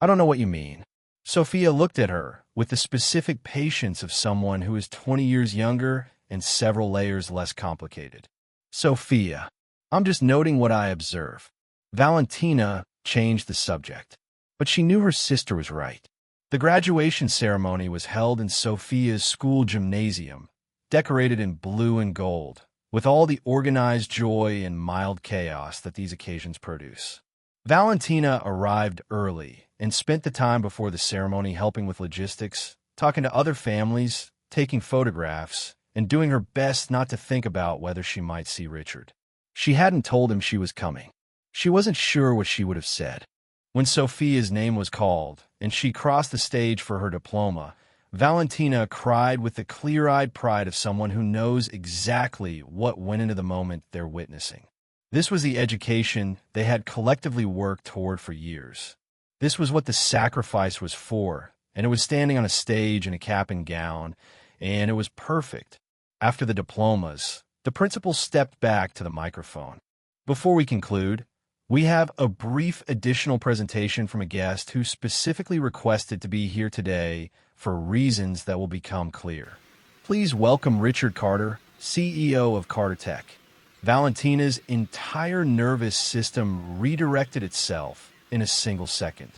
"I don't know what you mean." Sophia looked at her with the specific patience of someone who is 20 years younger and several layers less complicated. "Sophia, I'm just noting what I observe." Valentina changed the subject, but she knew her sister was right. The graduation ceremony was held in Sophia's school gymnasium, decorated in blue and gold, with all the organized joy and mild chaos that these occasions produce. Valentina arrived early and spent the time before the ceremony helping with logistics, talking to other families, taking photographs, and doing her best not to think about whether she might see Richard. She hadn't told him she was coming. She wasn't sure what she would have said. When Sophia's name was called and she crossed the stage for her diploma, Valentina cried with the clear-eyed pride of someone who knows exactly what went into the moment they're witnessing. This was the education they had collectively worked toward for years. This was what the sacrifice was for, and it was standing on a stage in a cap and gown, and it was perfect. After the diplomas, the principal stepped back to the microphone. "Before we conclude, we have a brief additional presentation from a guest who specifically requested to be here today for reasons that will become clear. Please welcome Richard Carter, CEO of Carter Tech." Valentina's entire nervous system redirected itself in a single second.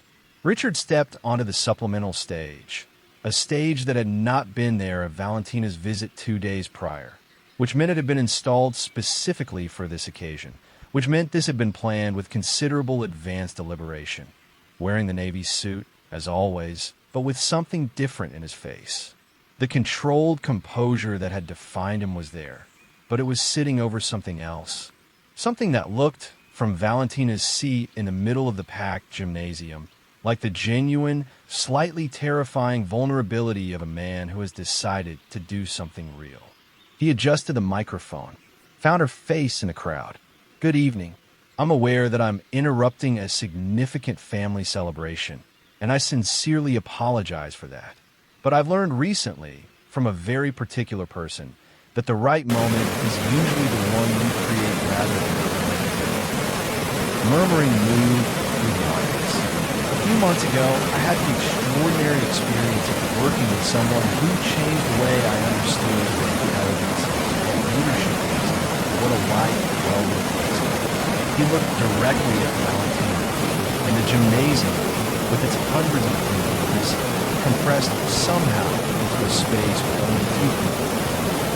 Richard stepped onto the supplemental stage, a stage that had not been there at Valentina's visit 2 days prior, which meant it had been installed specifically for this occasion, which meant this had been planned with considerable advanced deliberation. Wearing the Navy suit, as always, but with something different in his face. The controlled composure that had defined him was there, but it was sitting over something else. Something that looked, from Valentina's seat in the middle of the packed gymnasium, like the genuine, slightly terrifying vulnerability of a man who has decided to do something real. He adjusted the microphone. found her face in the crowd. "Good evening. I'm aware that I'm interrupting a significant family celebration, and I sincerely apologize for that. But I've learned recently, from a very particular person, that the right moment is usually the one you create rather than the murmuring moved through the audience. A few months ago, I had the extraordinary experience of working with someone who changed the way I understood what intelligence is, what leadership is, and what a life well lived looks like. He looked directly at Valentina, and the gymnasium, with its hundreds of people, was compressed somehow into a space with only two people.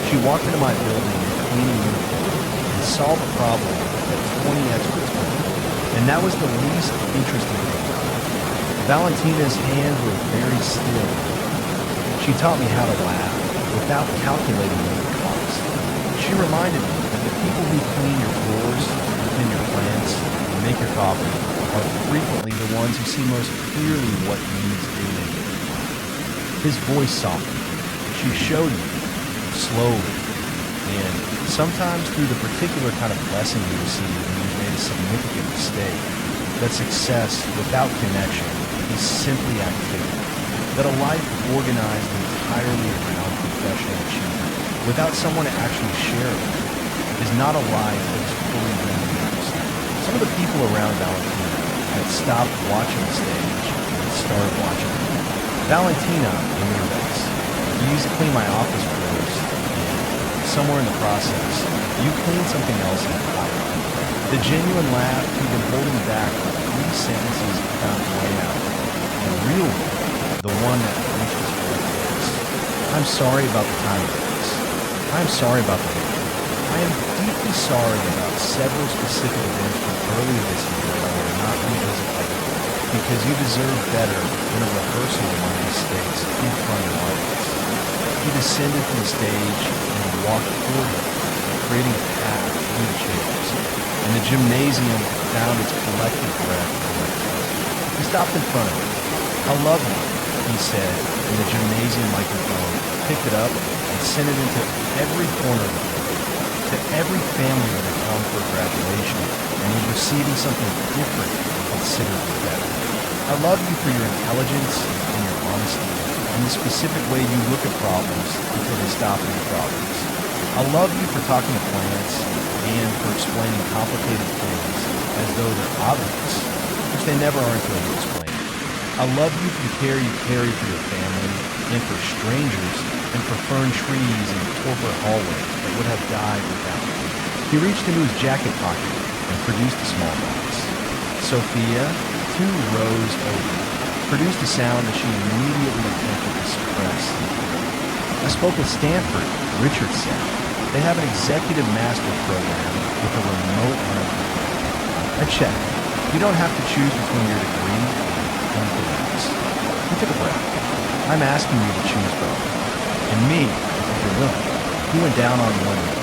She walked into my building in a cleaning uniform and solved a problem that 20 experts could, and that was the least interesting thing. Valentina's hands were very still. She taught me how to laugh without calculating the cost. She reminded me that the people who clean your floors, tend your plants, and make your coffee are frequently the ones who see most clearly what needs doing. His voice softened. She showed me, slowly, and sometimes through the particular kind of lesson you receive when you've made a significant mistake, that success without connection is simply activity, that a life organized entirely around professional achievement without someone to actually share it with is not a life that is fully realized. Some of the people around Valentina had stopped watching the stage and started watching me. "Valentina, I'm nervous. You used to clean my office floors, and somewhere in the process, you cleaned something else in the pipe." The genuine laugh he'd been holding back for 3 sentences found its way out. The real one, the one that reached his voice. "I'm sorry about the time of this. I'm sorry about the week. I am deeply sorry about several specific events from earlier this year that I will not revisit later, because you deserve better than a rehearsal of my mistakes in front of an audience." He descended from the stage and walked toward him, creating a path through the chairs, and the gymnasium found its collective breath. He stopped in front of him. "I love you," he said, and the gymnasium microphone picked it up and sent it into every corner of the building, to every family that had come for graduation and was receiving something different and considerably better. "I love you for your intelligence and your honesty, and the specific way you look at problems until they stop being problems. I love you for talking to plants and for explaining complicated things as though they're obvious, which they never are until you explain it. I love you for the care you carry for your family and for strangers and for fern trees in the corporate hallway that would have died without you." He reached into his jacket pocket and produced a small box. Sophia, 2 rows over, produced a sound that she immediately attempted to suppress. "I spoke with Stanford," Richard said. "They have an executive master program with a remote learning." I checked. "You don't have to choose between your degree and anything else." He took a breath. "I'm asking you to choose both. And me, if you're willing." He went down on one knee.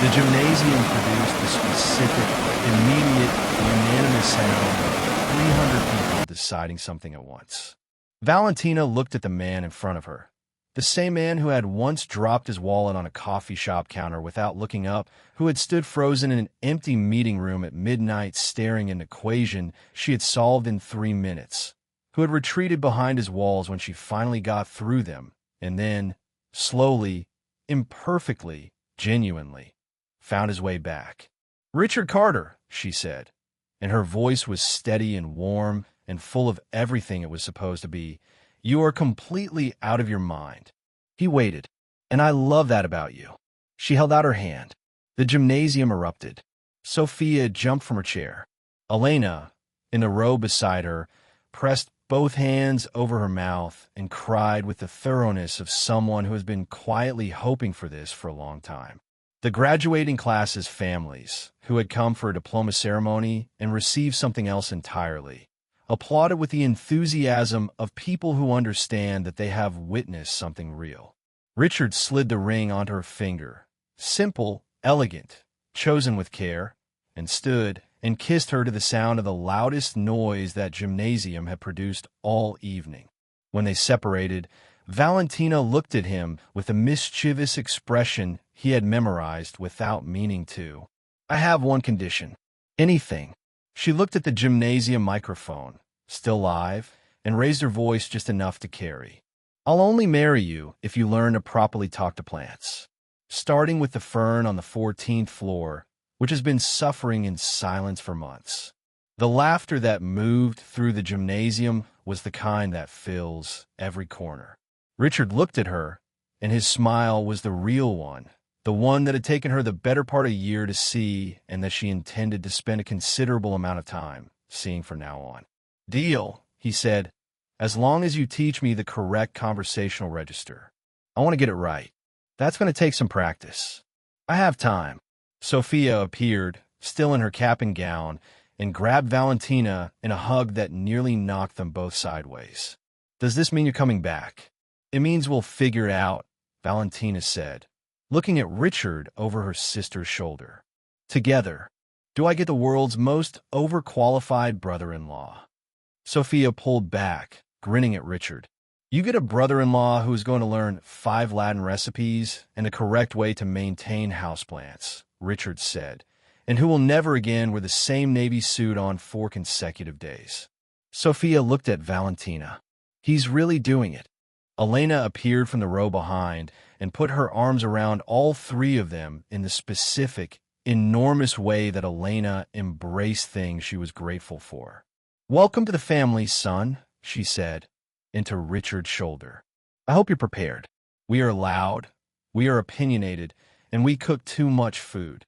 The gymnasium produced the specific, immediate, unanimous sound of 300 people deciding something at once. Valentina looked at the man in front of her. The same man who had once dropped his wallet on a coffee shop counter without looking up, who had stood frozen in an empty meeting room at midnight staring at an equation she had solved in 3 minutes, who had retreated behind his walls when she finally got through them, and then, slowly, imperfectly, genuinely, found his way back. "Richard Carter," she said, and her voice was steady and warm and full of everything it was supposed to be. "You are completely out of your mind." He waited. "And I love that about you." She held out her hand. The gymnasium erupted. Sophia jumped from her chair. Elena, in the row beside her, pressed both hands over her mouth and cried with the thoroughness of someone who has been quietly hoping for this for a long time. The graduating class's families, who had come for a diploma ceremony and received something else entirely, applauded with the enthusiasm of people who understand that they have witnessed something real. Richard slid the ring onto her finger, simple, elegant, chosen with care, and stood and kissed her to the sound of the loudest noise that gymnasium had produced all evening. When they separated, Valentina looked at him with a mischievous expression he had memorized without meaning to. I have one condition. Anything. She looked at the gymnasium microphone, still live, and raised her voice just enough to carry. I'll only marry you if you learn to properly talk to plants. Starting with the fern on the 14th floor, which has been suffering in silence for months. The laughter that moved through the gymnasium was the kind that fills every corner. Richard looked at her, and his smile was the real one, the one that had taken her the better part of a year to see and that she intended to spend a considerable amount of time seeing from now on. Deal, he said, as long as you teach me the correct conversational register. I want to get it right. That's going to take some practice. I have time. Sophia appeared, still in her cap and gown, and grabbed Valentina in a hug that nearly knocked them both sideways. Does this mean you're coming back? It means we'll figure it out, Valentina said, looking at Richard over her sister's shoulder. Together, do I get the world's most overqualified brother-in-law? Sophia pulled back, grinning at Richard. You get a brother-in-law who is going to learn 5 Latin recipes and the correct way to maintain houseplants, Richard said, and who will never again wear the same navy suit on 4 consecutive days. Sophia looked at Valentina. He's really doing it. Elena appeared from the row behind and put her arms around all 3 of them in the specific, enormous way that Elena embraced things she was grateful for. Welcome to the family, son, she said, into Richard's shoulder. I hope you're prepared. We are loud, we are opinionated, and we cook too much food.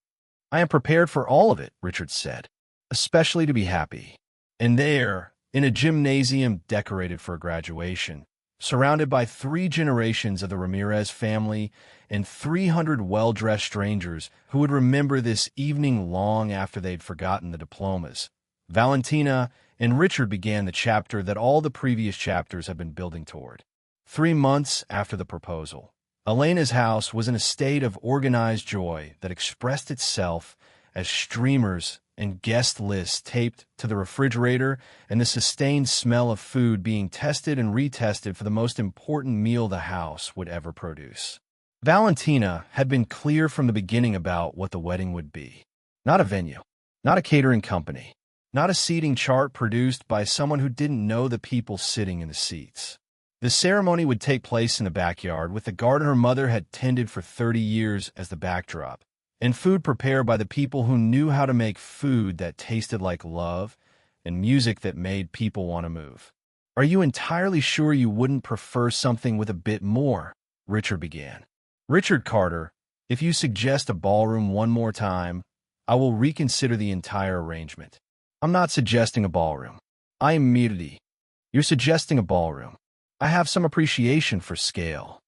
I am prepared for all of it, Richard said, especially to be happy. And there, in a gymnasium decorated for graduation, surrounded by 3 generations of the Ramirez family and 300 well-dressed strangers who would remember this evening long after they'd forgotten the diplomas, Valentina and Richard began the chapter that all the previous chapters had been building toward. 3 months after the proposal, Elena's house was in a state of organized joy that expressed itself as streamers and guest lists taped to the refrigerator and the sustained smell of food being tested and retested for the most important meal the house would ever produce. Valentina had been clear from the beginning about what the wedding would be. Not a venue, not a catering company, not a seating chart produced by someone who didn't know the people sitting in the seats. The ceremony would take place in the backyard with the garden her mother had tended for 30 years as the backdrop, and food prepared by the people who knew how to make food that tasted like love and music that made people want to move. Are you entirely sure you wouldn't prefer something with a bit more? Richard began. Richard Carter, if you suggest a ballroom one more time, I will reconsider the entire arrangement. I'm not suggesting a ballroom. I am Mirdi. You're suggesting a ballroom. I have some appreciation for scale.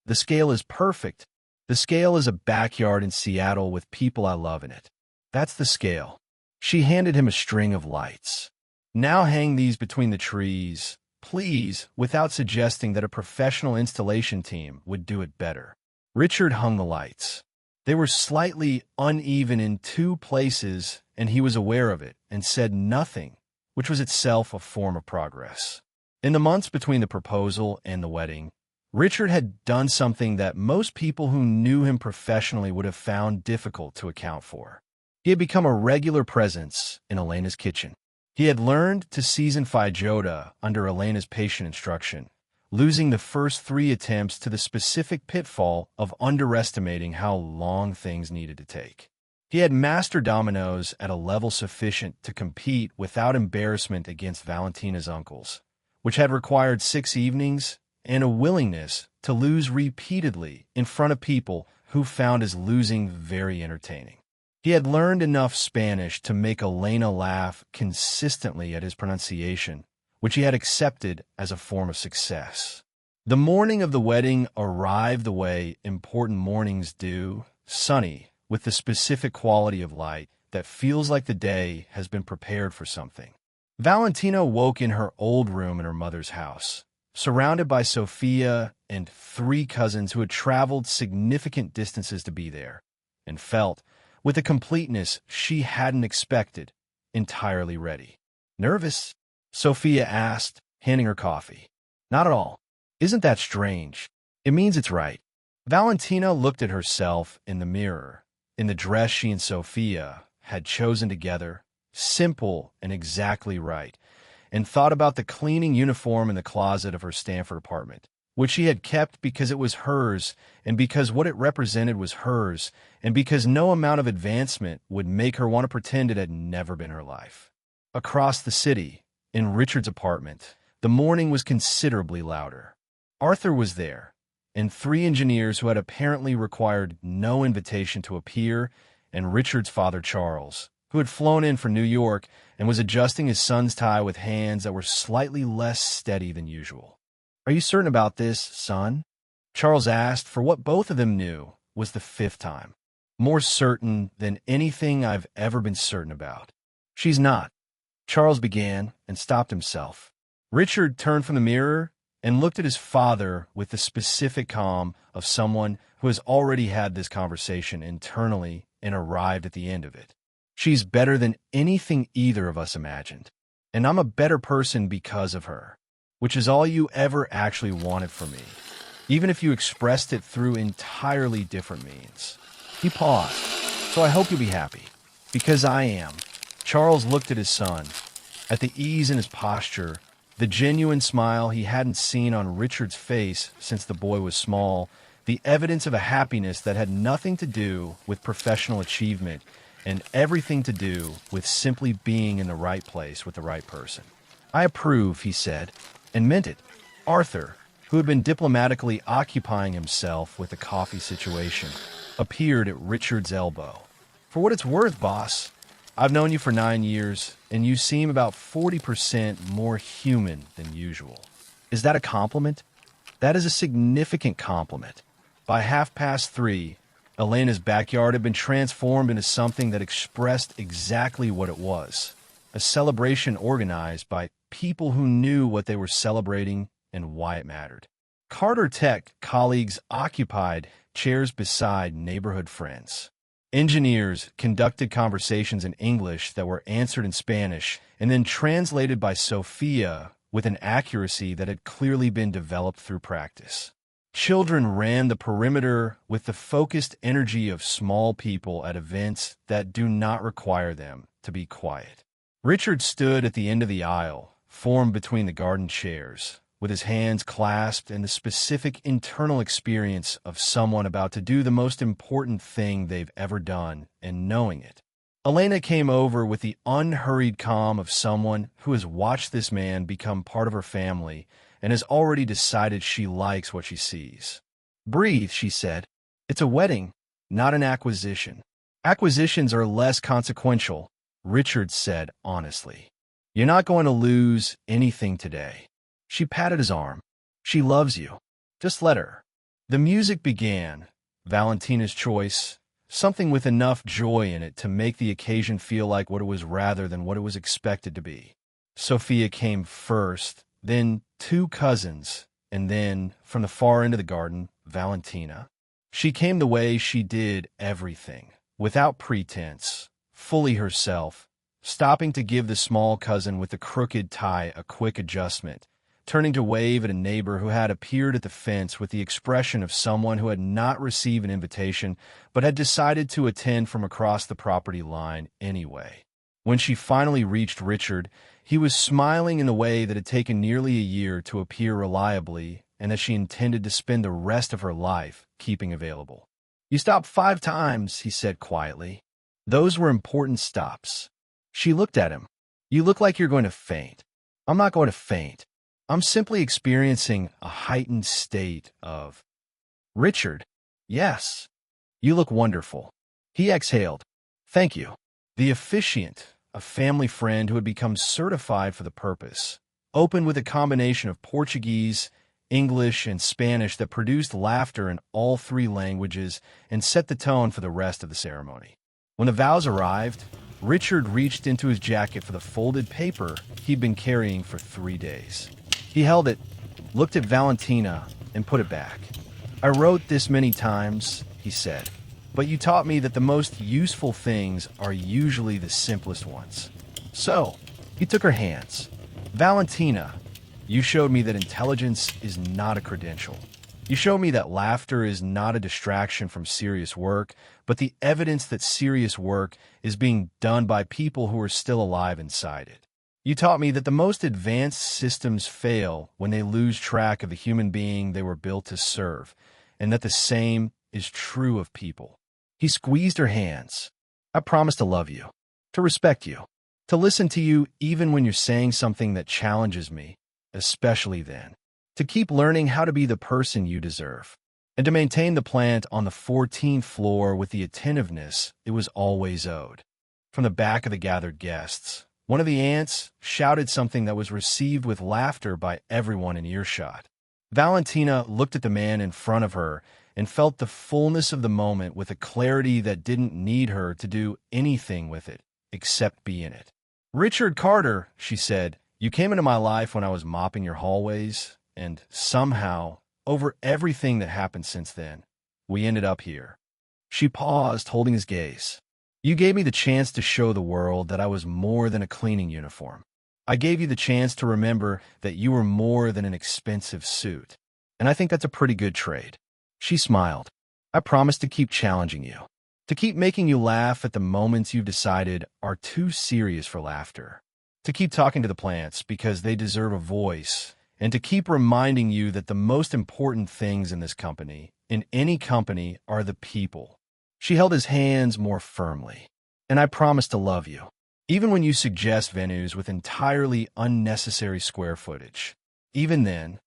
The scale is perfect. The scale is a backyard in Seattle with people I love in it. That's the scale. She handed him a string of lights. Now hang these between the trees, please, without suggesting that a professional installation team would do it better. Richard hung the lights. They were slightly uneven in 2 places, and he was aware of it, and said nothing, which was itself a form of progress. In the months between the proposal and the wedding, Richard had done something that most people who knew him professionally would have found difficult to account for. He had become a regular presence in Elena's kitchen. He had learned to season feijoada under Elena's patient instruction, losing the first 3 attempts to the specific pitfall of underestimating how long things needed to take. He had mastered dominoes at a level sufficient to compete without embarrassment against Valentina's uncles, which had required 6 evenings and a willingness to lose repeatedly in front of people who found his losing very entertaining. He had learned enough Spanish to make Elena laugh consistently at his pronunciation, which he had accepted as a form of success. The morning of the wedding arrived the way important mornings do, sunny, with the specific quality of light that feels like the day has been prepared for something. Valentina woke in her old room in her mother's house, surrounded by Sophia and 3 cousins who had traveled significant distances to be there, and felt, with a completeness she hadn't expected, entirely ready. Nervous? Sophia asked, handing her coffee. Not at all. Isn't that strange? It means it's right. Valentina looked at herself in the mirror, in the dress she and Sophia had chosen together, simple and exactly right, and thought about the cleaning uniform in the closet of her Stanford apartment, which she had kept because it was hers, and because what it represented was hers, and because no amount of advancement would make her want to pretend it had never been her life. Across the city, in Richard's apartment, the morning was considerably louder. Arthur was there, and three engineers who had apparently required no invitation to appear, and Richard's father Charles, who had flown in from New York and was adjusting his son's tie with hands that were slightly less steady than usual. "Are you certain about this, son?" Charles asked, for what both of them knew was the fifth time. "More certain than anything I've ever been certain about." "She's not," Charles began and stopped himself. Richard turned from the mirror and looked at his father with the specific calm of someone who has already had this conversation internally and arrived at the end of it. "She's better than anything either of us imagined, and I'm a better person because of her, which is all you ever actually wanted from me, even if you expressed it through entirely different means." He paused. "So I hope you'll be happy, because I am." Charles looked at his son, at the ease in his posture, the genuine smile he hadn't seen on Richard's face since the boy was small, the evidence of a happiness that had nothing to do with professional achievement and everything to do with simply being in the right place with the right person. "I approve," he said, and meant it. Arthur, who had been diplomatically occupying himself with the coffee situation, appeared at Richard's elbow. "For what it's worth, boss, I've known you for 9 years, and you seem about 40% more human than usual." "Is that a compliment?" "That is a significant compliment." By 3:30, Elena's backyard had been transformed into something that expressed exactly what it was: a celebration organized by people who knew what they were celebrating and why it mattered. Carter Tech colleagues occupied chairs beside neighborhood friends. Engineers conducted conversations in English that were answered in Spanish and then translated by Sophia with an accuracy that had clearly been developed through practice. Children ran the perimeter with the focused energy of small people at events that do not require them to be quiet. Richard stood at the end of the aisle, formed between the garden chairs, with his hands clasped and the specific internal experience of someone about to do the most important thing they've ever done and knowing it. Elena came over with the unhurried calm of someone who has watched this man become part of her family and has already decided she likes what she sees. "Breathe," she said. "It's a wedding, not an acquisition." "Acquisitions are less consequential," Richard said honestly. "You're not going to lose anything today." She patted his arm. "She loves you. Just let her." The music began, Valentina's choice, something with enough joy in it to make the occasion feel like what it was rather than what it was expected to be. Sophia came first, then 2 cousins, and then, from the far end of the garden, Valentina. She came the way she did everything, without pretense, fully herself, stopping to give the small cousin with the crooked tie a quick adjustment, turning to wave at a neighbor who had appeared at the fence with the expression of someone who had not received an invitation but had decided to attend from across the property line anyway. When she finally reached Richard, he was smiling in the way that had taken nearly a year to appear reliably and that she intended to spend the rest of her life keeping available. "You stopped 5 times, he said quietly. "Those were important stops." She looked at him. "You look like you're going to faint." "I'm not going to faint. I'm simply experiencing a heightened state of—" "Richard." "Yes. You look wonderful." He exhaled. "Thank you." The officiant, a family friend who had become certified for the purpose, opened with a combination of Portuguese, English, and Spanish that produced laughter in all 3 languages and set the tone for the rest of the ceremony. When the vows arrived, Richard reached into his jacket for the folded paper he'd been carrying for 3 days. He held it, looked at Valentina, and put it back. "I wrote this many times," he said, "but you taught me that the most useful things are usually the simplest ones." So, he took her hands. "Valentina, you showed me that intelligence is not a credential. You show me that laughter is not a distraction from serious work, but the evidence that serious work is being done by people who are still alive inside it. You taught me that the most advanced systems fail when they lose track of the human being they were built to serve, and that the same is true of people. He squeezed her hands. I promise to love you, to respect you, to listen to you even when you're saying something that challenges me, especially then, to keep learning how to be the person you deserve, and to maintain the plant on the 14th floor with the attentiveness it was always owed. From the back of the gathered guests, one of the ants shouted something that was received with laughter by everyone in earshot. Valentina looked at the man in front of her and felt the fullness of the moment with a clarity that didn't need her to do anything with it except be in it. "Richard Carter," she said, "you came into my life when I was mopping your hallways, and somehow, over everything that happened since then, we ended up here." She paused, holding his gaze. "You gave me the chance to show the world that I was more than a cleaning uniform. I gave you the chance to remember that you were more than an expensive suit. And I think that's a pretty good trade." She smiled. "I promise to keep challenging you, to keep making you laugh at the moments you've decided are too serious for laughter, to keep talking to the plants because they deserve a voice, and to keep reminding you that the most important things in this company, in any company, are the people." She held his hands more firmly. "And I promise to love you, even when you suggest venues with entirely unnecessary square footage. Even then."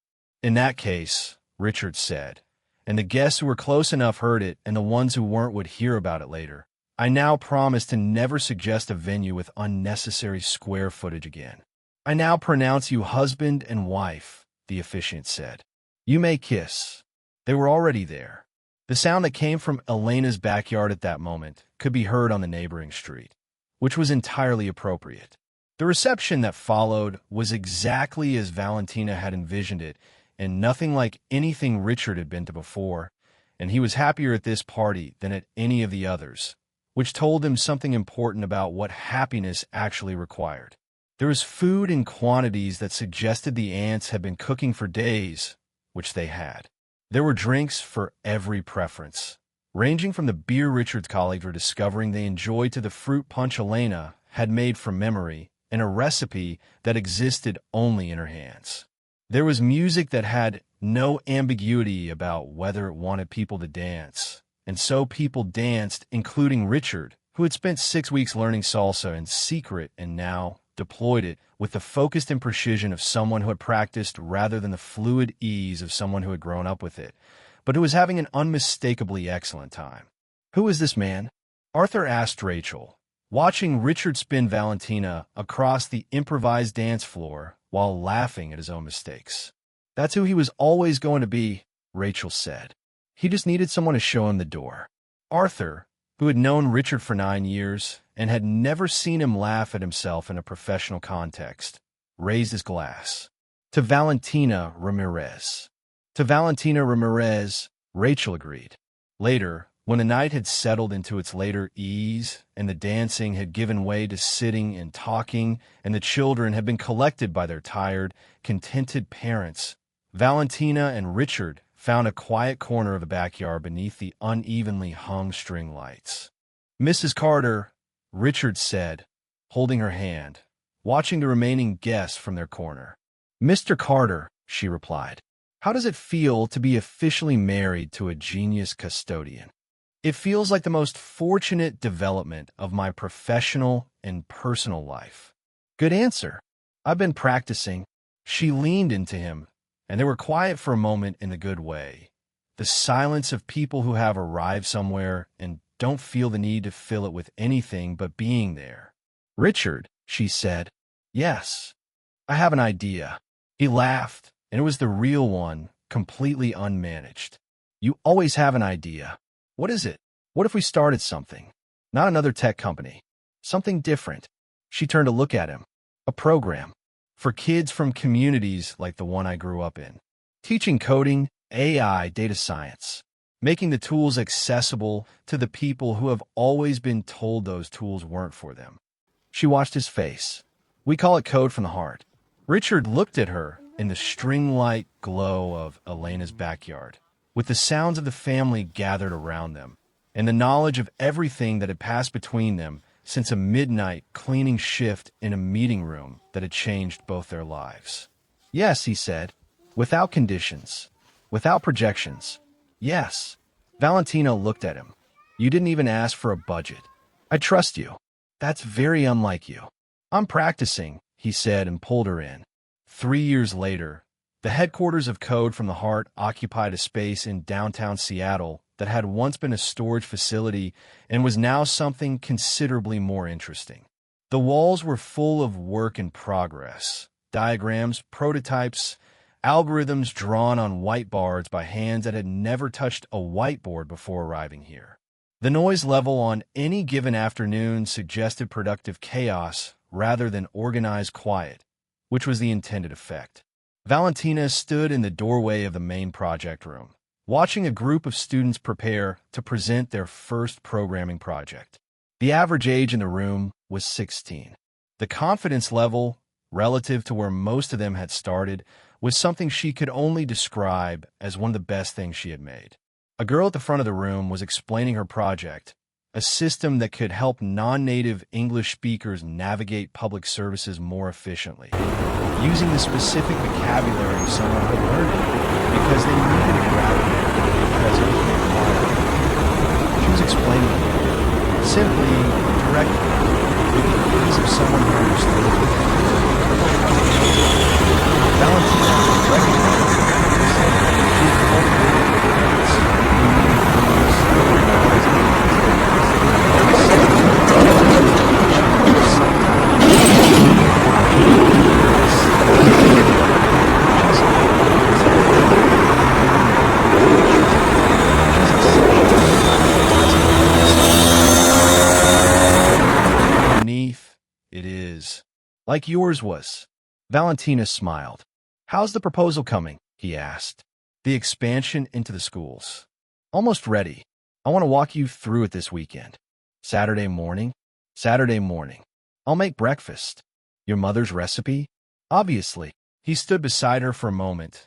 "In that case," Richard said, and the guests who were close enough heard it and the ones who weren't would hear about it later, "I now promise to never suggest a venue with unnecessary square footage again." "I now pronounce you husband and wife," the officiant said. "You may kiss." They were already there. The sound that came from Elena's backyard at that moment could be heard on the neighboring street, which was entirely appropriate. The reception that followed was exactly as Valentina had envisioned it, and nothing like anything Richard had been to before, and he was happier at this party than at any of the others, which told him something important about what happiness actually required. There was food in quantities that suggested the ants had been cooking for days, which they had. There were drinks for every preference, ranging from the beer Richard's colleagues were discovering they enjoyed to the fruit punch Elena had made from memory, and a recipe that existed only in her hands. There was music that had no ambiguity about whether it wanted people to dance, and so people danced, including Richard, who had spent 6 weeks learning salsa in secret and now deployed it with the focus and precision of someone who had practiced rather than the fluid ease of someone who had grown up with it, but who was having an unmistakably excellent time. "Who is this man?" Arthur asked Rachel, watching Richard spin Valentina across the improvised dance floor while laughing at his own mistakes. "That's who he was always going to be," Rachel said. "He just needed someone to show him the door." Arthur, who had known Richard for 9 years and had never seen him laugh at himself in a professional context, raised his glass. "To Valentina Ramirez." "To Valentina Ramirez," Rachel agreed. Later, when the night had settled into its later ease and the dancing had given way to sitting and talking and the children had been collected by their tired, contented parents, Valentina and Richard found a quiet corner of the backyard beneath the unevenly hung string lights. "Mrs. Carter," Richard said, holding her hand, watching the remaining guests from their corner. "Mr. Carter," she replied. "How does it feel to be officially married to a genius custodian?" "It feels like the most fortunate development of my professional and personal life." "Good answer. I've been practicing." She leaned into him, and they were quiet for a moment in the good way, the silence of people who have arrived somewhere and don't feel the need to fill it with anything but being there. "Richard," she said. "Yes, I have an idea." He laughed, and it was the real one, completely unmanaged. "You always have an idea. What is it? What if we started something? Not another tech company. Something different." She turned to look at him. "A program. For kids from communities like the one I grew up in. Teaching coding, AI, data science. Making the tools accessible to the people who have always been told those tools weren't for them." She watched his face. "We call it code from the heart." Richard looked at her in the string-light glow of Elena's backyard. with the sounds of the family gathered around them, and the knowledge of everything that had passed between them since a midnight cleaning shift in a meeting room that had changed both their lives. Yes, he said, without conditions, without projections. Yes. Valentina looked at him. You didn't even ask for a budget. I trust you. That's very unlike you. I'm practicing, he said and pulled her in. 3 years later, the headquarters of Code from the Heart occupied a space in downtown Seattle that had once been a storage facility and was now something considerably more interesting. The walls were full of work in progress, diagrams, prototypes, algorithms drawn on whiteboards by hands that had never touched a whiteboard before arriving here. The noise level on any given afternoon suggested productive chaos rather than organized quiet, which was the intended effect. Valentina stood in the doorway of the main project room, watching a group of students prepare to present their first programming project. The average age in the room was 16. The confidence level, relative to where most of them had started, was something she could only describe as one of the best things she had made. A girl at the front of the room was explaining her project, a system that could help non-native English speakers navigate public services more efficiently, using the specific vocabulary someone had learned it because they needed it rather than because it was required. She was explaining it simply, directly, with the ease of someone who understood it. Valentina recognized it. She had cultivated parents who needed underneath, it is like yours was. Valentina smiled. How's the proposal coming? He asked. The expansion into the schools. Almost ready. I want to walk you through it this weekend. Saturday morning? Saturday morning. I'll make breakfast. Your mother's recipe? Obviously. He stood beside her for a moment,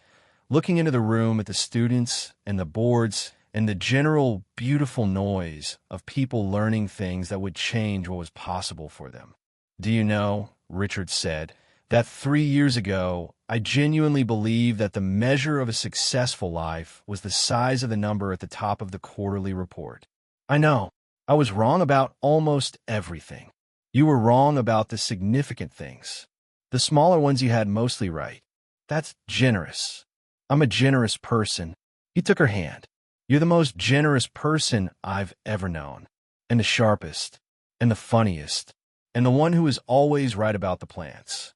looking into the room at the students and the boards and the general beautiful noise of people learning things that would change what was possible for them. Do you know, Richard said, that 3 years ago, I genuinely believed that the measure of a successful life was the size of the number at the top of the quarterly report. I know, I was wrong about almost everything. You were wrong about the significant things. The smaller ones you had mostly right. That's generous. I'm a generous person. He took her hand. You're the most generous person I've ever known, and the sharpest, and the funniest, and the one who is always right about the plants.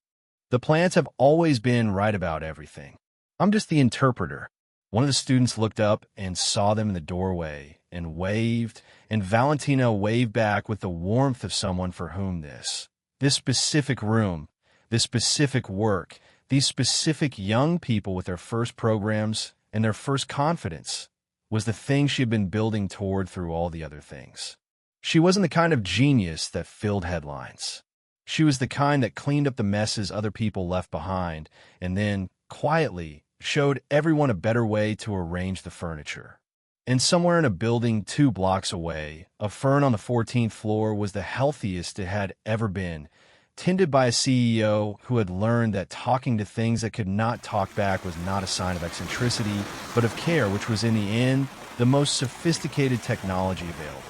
The plants have always been right about everything. I'm just the interpreter. One of the students looked up and saw them in the doorway and waved, and Valentina waved back with the warmth of someone for whom this specific room, this specific work, these specific young people with their first programs and their first confidence was the thing she had been building toward through all the other things. She wasn't the kind of genius that filled headlines. She was the kind that cleaned up the messes other people left behind and then, quietly, showed everyone a better way to arrange the furniture. And somewhere in a building 2 blocks away, a fern on the 14th floor was the healthiest it had ever been, tended by a CEO who had learned that talking to things that could not talk back was not a sign of eccentricity, but of care, which was in the end the most sophisticated technology available.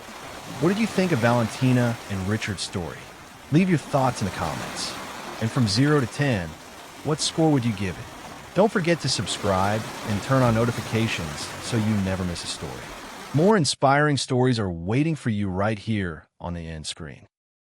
What did you think of Valentina and Richard's story? Leave your thoughts in the comments. And from 0 to 10, what score would you give it? Don't forget to subscribe and turn on notifications so you never miss a story. More inspiring stories are waiting for you right here on the end screen.